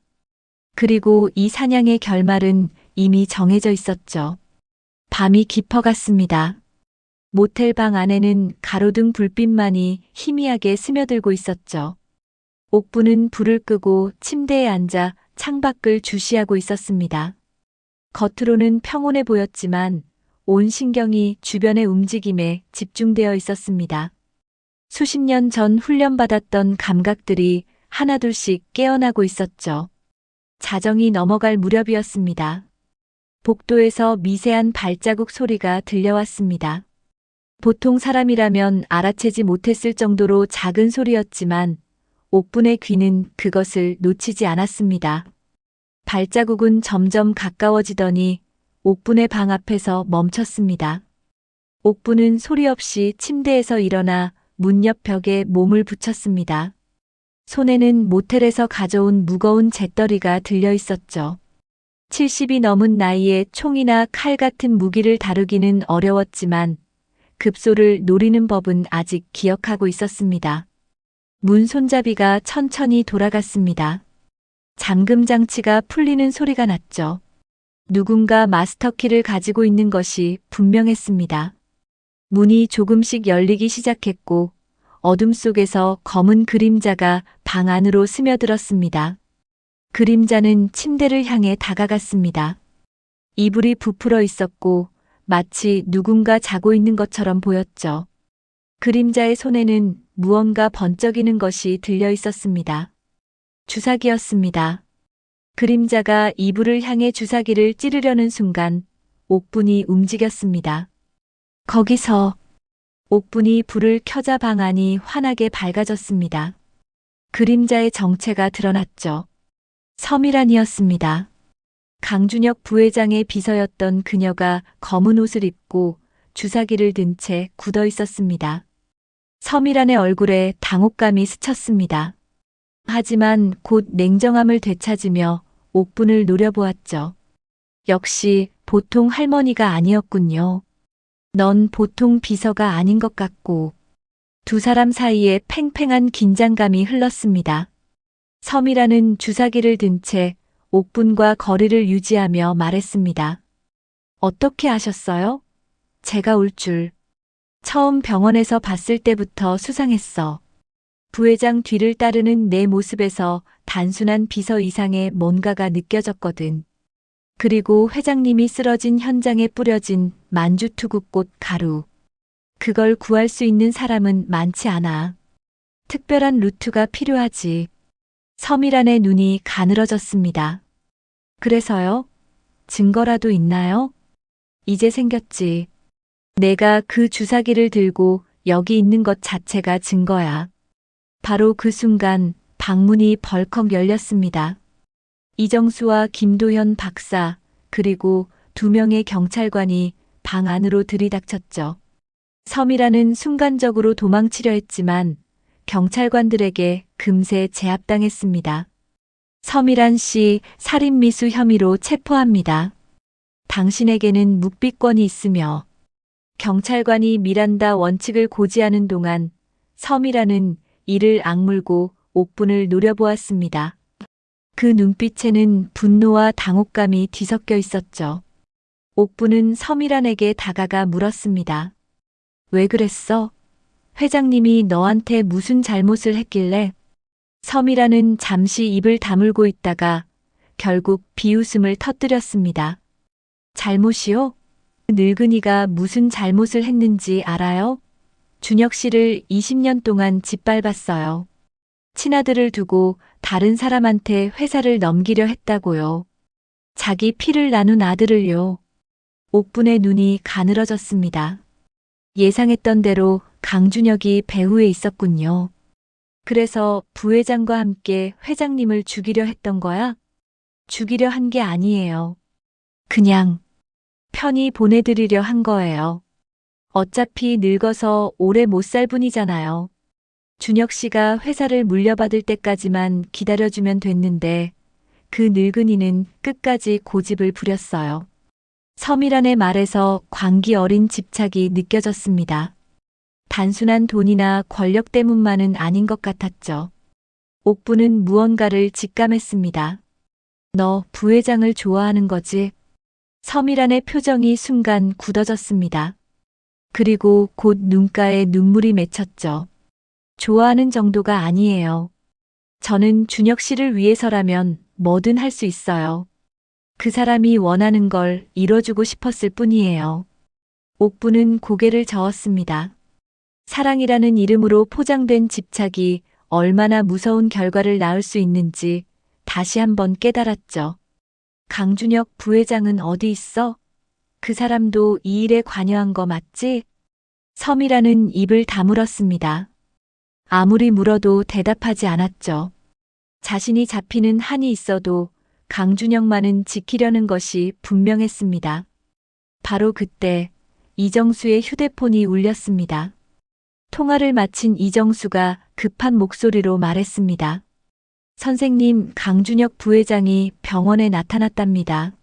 그리고 이 사냥의 결말은 이미 정해져 있었죠. 밤이 깊어갔습니다. 모텔 방 안에는 가로등 불빛만이 희미하게 스며들고 있었죠. 옥부는 불을 끄고 침대에 앉아 창밖을 주시하고 있었습니다. 겉으로는 평온해 보였지만 온 신경이 주변의 움직임에 집중되어 있었습니다. 수십 년 전 훈련받았던 감각들이 하나둘씩 깨어나고 있었죠. 자정이 넘어갈 무렵이었습니다. 복도에서 미세한 발자국 소리가 들려왔습니다. 보통 사람이라면 알아채지 못했을 정도로 작은 소리였지만 옥분의 귀는 그것을 놓치지 않았습니다. 발자국은 점점 가까워지더니 옥분의 방 앞에서 멈췄습니다. 옥분은 소리 없이 침대에서 일어나 문 옆 벽에 몸을 붙였습니다. 손에는 모텔에서 가져온 무거운 재떨이가 들려 있었죠. 70이 넘은 나이에 총이나 칼 같은 무기를 다루기는 어려웠지만 급소를 노리는 법은 아직 기억하고 있었습니다. 문 손잡이가 천천히 돌아갔습니다. 잠금 장치가 풀리는 소리가 났죠. 누군가 마스터키를 가지고 있는 것이 분명했습니다. 문이 조금씩 열리기 시작했고 어둠 속에서 검은 그림자가 방 안으로 스며들었습니다. 그림자는 침대를 향해 다가갔습니다. 이불이 부풀어 있었고 마치 누군가 자고 있는 것처럼 보였죠. 그림자의 손에는 무언가 번쩍이는 것이 들려 있었습니다. 주사기였습니다. 그림자가 이불을 향해 주사기를 찌르려는 순간 옥분이 움직였습니다. 거기서 옥분이 불을 켜자 방 안이 환하게 밝아졌습니다. 그림자의 정체가 드러났죠. 서미란이었습니다. 강준혁 부회장의 비서였던 그녀가 검은 옷을 입고 주사기를 든 채 굳어 있었습니다. 서미란의 얼굴에 당혹감이 스쳤습니다. 하지만 곧 냉정함을 되찾으며 옥분을 노려보았죠. 역시 보통 할머니가 아니었군요. 넌 보통 비서가 아닌 것 같고. 두 사람 사이에 팽팽한 긴장감이 흘렀습니다. 서미란은 주사기를 든 채 옥분과 거리를 유지하며 말했습니다. 어떻게 아셨어요? 제가 올 줄. 처음 병원에서 봤을 때부터 수상했어. 부회장 뒤를 따르는 내 모습에서 단순한 비서 이상의 뭔가가 느껴졌거든. 그리고 회장님이 쓰러진 현장에 뿌려진 만주투구꽃 가루. 그걸 구할 수 있는 사람은 많지 않아. 특별한 루트가 필요하지. 서미란의 눈이 가늘어졌습니다. 그래서요? 증거라도 있나요? 이제 생겼지. 내가 그 주사기를 들고 여기 있는 것 자체가 증거야. 바로 그 순간 방문이 벌컥 열렸습니다. 이정수와 김도현 박사 그리고 2명의 경찰관이 방 안으로 들이닥쳤죠. 서미란은 순간적으로 도망치려 했지만 경찰관들에게 금세 제압당했습니다. 서미란 씨 살인미수 혐의로 체포합니다. 당신에게는 묵비권이 있으며 경찰관이 미란다 원칙을 고지하는 동안 서미란은 이를 악물고 옥분을 노려보았습니다. 그 눈빛에는 분노와 당혹감이 뒤섞여 있었죠. 옥분은 서미란에게 다가가 물었습니다. 왜 그랬어? 회장님이 너한테 무슨 잘못을 했길래? 서미란은 잠시 입을 다물고 있다가 결국 비웃음을 터뜨렸습니다. 잘못이요? 늙은이가 무슨 잘못을 했는지 알아요? 준혁 씨를 20년 동안 짓밟았어요. 친아들을 두고 다른 사람한테 회사를 넘기려 했다고요. 자기 피를 나눈 아들을요. 옥분의 눈이 가늘어졌습니다. 예상했던 대로 강준혁이 배후에 있었군요. 그래서 부회장과 함께 회장님을 죽이려 했던 거야? 죽이려 한 게 아니에요. 그냥 편히 보내드리려 한 거예요. 어차피 늙어서 오래 못 살 분이잖아요. 준혁 씨가 회사를 물려받을 때까지만 기다려주면 됐는데 그 늙은이는 끝까지 고집을 부렸어요. 서미란의 말에서 광기 어린 집착이 느껴졌습니다. 단순한 돈이나 권력 때문만은 아닌 것 같았죠. 옥부는 무언가를 직감했습니다. 너 부회장을 좋아하는 거지? 서미란의 표정이 순간 굳어졌습니다. 그리고 곧 눈가에 눈물이 맺혔죠. 좋아하는 정도가 아니에요. 저는 준혁 씨를 위해서라면 뭐든 할 수 있어요. 그 사람이 원하는 걸 이뤄주고 싶었을 뿐이에요. 옥부는 고개를 저었습니다. 사랑이라는 이름으로 포장된 집착이 얼마나 무서운 결과를 낳을 수 있는지 다시 한번 깨달았죠. 강준혁 부회장은 어디 있어? 그 사람도 이 일에 관여한 거 맞지? 서미라는 입을 다물었습니다. 아무리 물어도 대답하지 않았죠. 자신이 잡히는 한이 있어도 강준혁만은 지키려는 것이 분명했습니다. 바로 그때 이정수의 휴대폰이 울렸습니다. 통화를 마친 이정수가 급한 목소리로 말했습니다. 선생님, 강준혁 부회장이 병원에 나타났답니다.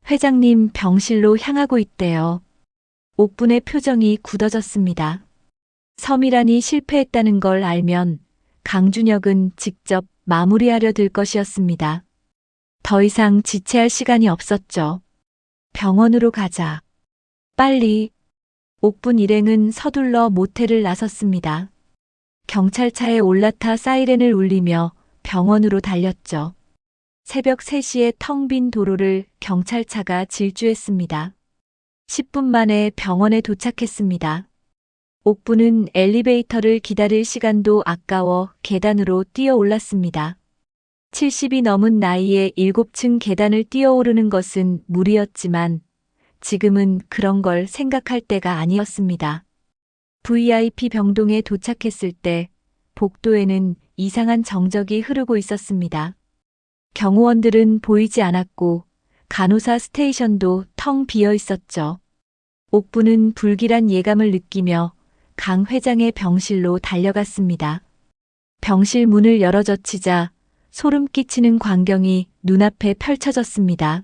회장님 병실로 향하고 있대요. 옥분의 표정이 굳어졌습니다. 서미란이 실패했다는 걸 알면 강준혁은 직접 마무리하려 들 것이었습니다. 더 이상 지체할 시간이 없었죠. 병원으로 가자. 빨리. 옥분 일행은 서둘러 모텔을 나섰습니다. 경찰차에 올라타 사이렌을 울리며 병원으로 달렸죠. 새벽 3시에 텅 빈 도로를 경찰차가 질주했습니다. 10분 만에 병원에 도착했습니다. 옥부는 엘리베이터를 기다릴 시간도 아까워 계단으로 뛰어 올랐습니다. 70이 넘은 나이에 7층 계단을 뛰어오르는 것은 무리였지만 지금은 그런 걸 생각할 때가 아니었습니다. VIP 병동에 도착했을 때 복도에는 이상한 정적이 흐르고 있었습니다. 경호원들은 보이지 않았고 간호사 스테이션도 텅 비어 있었죠. 옥부는 불길한 예감을 느끼며 강 회장의 병실로 달려갔습니다. 병실 문을 열어젖히자 소름 끼치는 광경이 눈앞에 펼쳐졌습니다.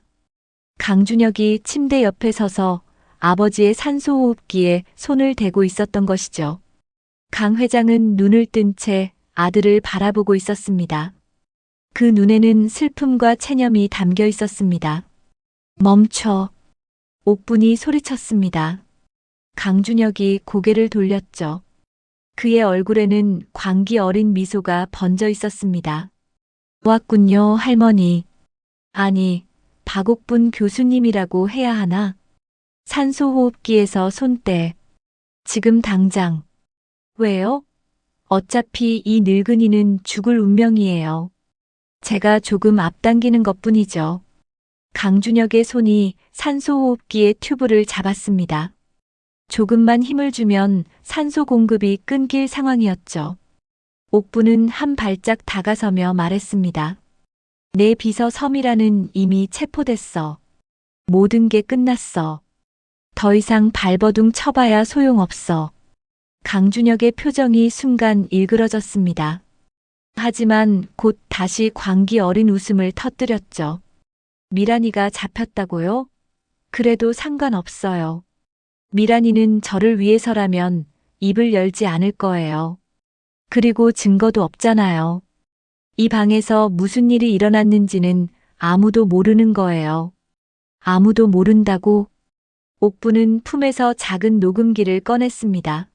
강준혁이 침대 옆에 서서 아버지의 산소호흡기에 손을 대고 있었던 것이죠. 강 회장은 눈을 뜬 채 아들을 바라보고 있었습니다. 그 눈에는 슬픔과 체념이 담겨 있었습니다. 멈춰. 옥분이 소리쳤습니다. 강준혁이 고개를 돌렸죠. 그의 얼굴에는 광기 어린 미소가 번져 있었습니다. 왔군요, 할머니. 아니, 박옥분 교수님이라고 해야 하나? 산소호흡기에서 손 떼. 지금 당장. 왜요? 어차피 이 늙은이는 죽을 운명이에요. 제가 조금 앞당기는 것뿐이죠. 강준혁의 손이 산소호흡기의 튜브를 잡았습니다. 조금만 힘을 주면 산소 공급이 끊길 상황이었죠. 옥부는 한 발짝 다가서며 말했습니다. 내 비서 섬이라는 이미 체포됐어. 모든 게 끝났어. 더 이상 발버둥 쳐봐야 소용없어. 강준혁의 표정이 순간 일그러졌습니다. 하지만 곧 다시 광기 어린 웃음을 터뜨렸죠. 미란이가 잡혔다고요? 그래도 상관없어요. 미란이는 저를 위해서라면 입을 열지 않을 거예요. 그리고 증거도 없잖아요. 이 방에서 무슨 일이 일어났는지는 아무도 모르는 거예요. 아무도 모른다고? 옥부는 품에서 작은 녹음기를 꺼냈습니다.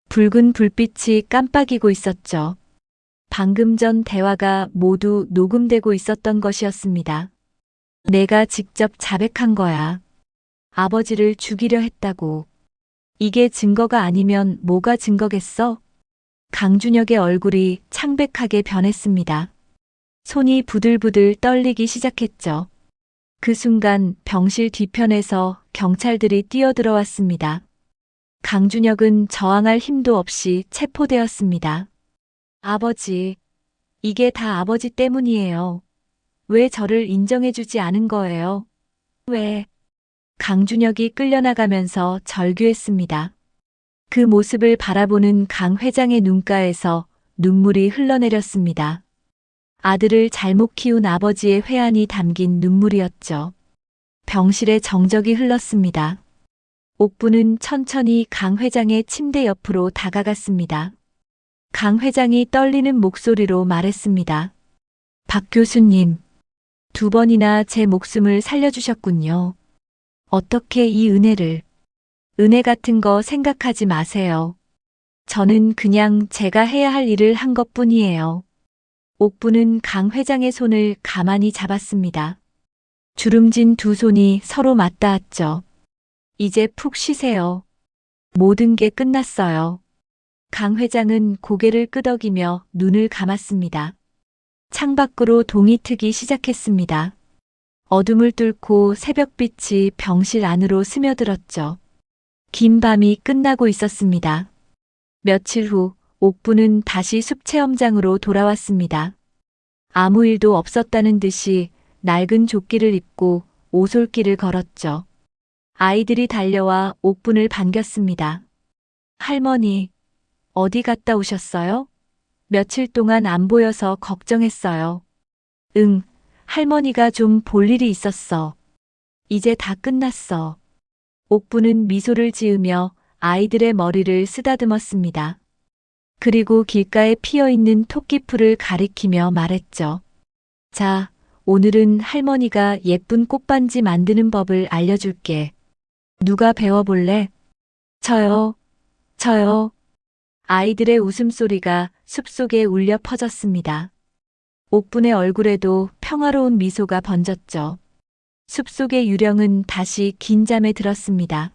붉은 불빛이 깜빡이고 있었죠. 방금 전 대화가 모두 녹음되고 있었던 것이었습니다. 내가 직접 자백한 거야. 아버지를 죽이려 했다고. 이게 증거가 아니면 뭐가 증거겠어? 강준혁의 얼굴이 창백하게 변했습니다. 손이 부들부들 떨리기 시작했죠. 그 순간 병실 뒤편에서 경찰들이 뛰어들어왔습니다. 강준혁은 저항할 힘도 없이 체포되었습니다. 아버지, 이게 다 아버지 때문이에요. 왜 저를 인정해주지 않은 거예요? 왜? 강준혁이 끌려나가면서 절규했습니다. 그 모습을 바라보는 강 회장의 눈가에서 눈물이 흘러내렸습니다. 아들을 잘못 키운 아버지의 회한이 담긴 눈물이었죠. 병실에 정적이 흘렀습니다. 옥부는 천천히 강 회장의 침대 옆으로 다가갔습니다. 강 회장이 떨리는 목소리로 말했습니다. 박 교수님, 2번이나 제 목숨을 살려주셨군요. 어떻게 이 은혜를, 은혜 같은 거 생각하지 마세요. 저는 그냥 제가 해야 할 일을 한 것뿐이에요. 옥부는 강 회장의 손을 가만히 잡았습니다. 주름진 두 손이 서로 맞닿았죠. 이제 푹 쉬세요. 모든 게 끝났어요. 강 회장은 고개를 끄덕이며 눈을 감았습니다. 창밖으로 동이 트기 시작했습니다. 어둠을 뚫고 새벽빛이 병실 안으로 스며들었죠. 긴 밤이 끝나고 있었습니다. 며칠 후 옥부는 다시 숲체험장으로 돌아왔습니다. 아무 일도 없었다는 듯이 낡은 조끼를 입고 오솔길을 걸었죠. 아이들이 달려와 옥분을 반겼습니다. 할머니, 어디 갔다 오셨어요? 며칠 동안 안 보여서 걱정했어요. 응, 할머니가 좀 볼 일이 있었어. 이제 다 끝났어. 옥부는 미소를 지으며 아이들의 머리를 쓰다듬었습니다. 그리고 길가에 피어있는 토끼풀을 가리키며 말했죠. 자, 오늘은 할머니가 예쁜 꽃반지 만드는 법을 알려줄게. 누가 배워볼래? 저요. 아이들의 웃음소리가 숲속에 울려 퍼졌습니다. 옥분의 얼굴에도 평화로운 미소가 번졌죠. 숲속의 유령은 다시 긴 잠에 들었습니다.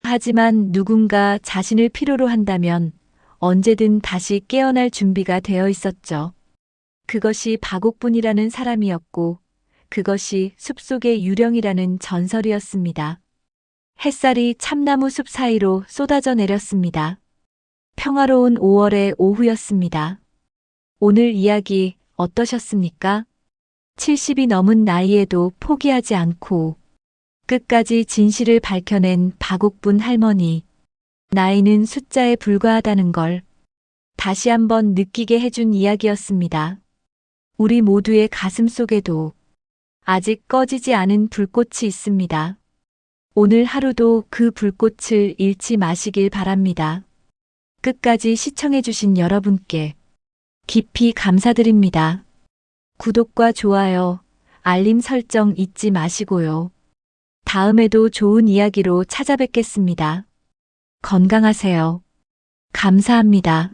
하지만 누군가 자신을 필요로 한다면 언제든 다시 깨어날 준비가 되어 있었죠. 그것이 박옥분이라는 사람이었고 그것이 숲속의 유령이라는 전설이었습니다. 햇살이 참나무 숲 사이로 쏟아져 내렸습니다. 평화로운 5월의 오후였습니다. 오늘 이야기 어떠셨습니까? 70이 넘은 나이에도 포기하지 않고 끝까지 진실을 밝혀낸 박옥분 할머니. 나이는 숫자에 불과하다는 걸 다시 한번 느끼게 해준 이야기였습니다. 우리 모두의 가슴 속에도 아직 꺼지지 않은 불꽃이 있습니다. 오늘 하루도 그 불꽃을 잃지 마시길 바랍니다. 끝까지 시청해주신 여러분께 깊이 감사드립니다. 구독과 좋아요, 알림 설정 잊지 마시고요. 다음에도 좋은 이야기로 찾아뵙겠습니다. 건강하세요. 감사합니다.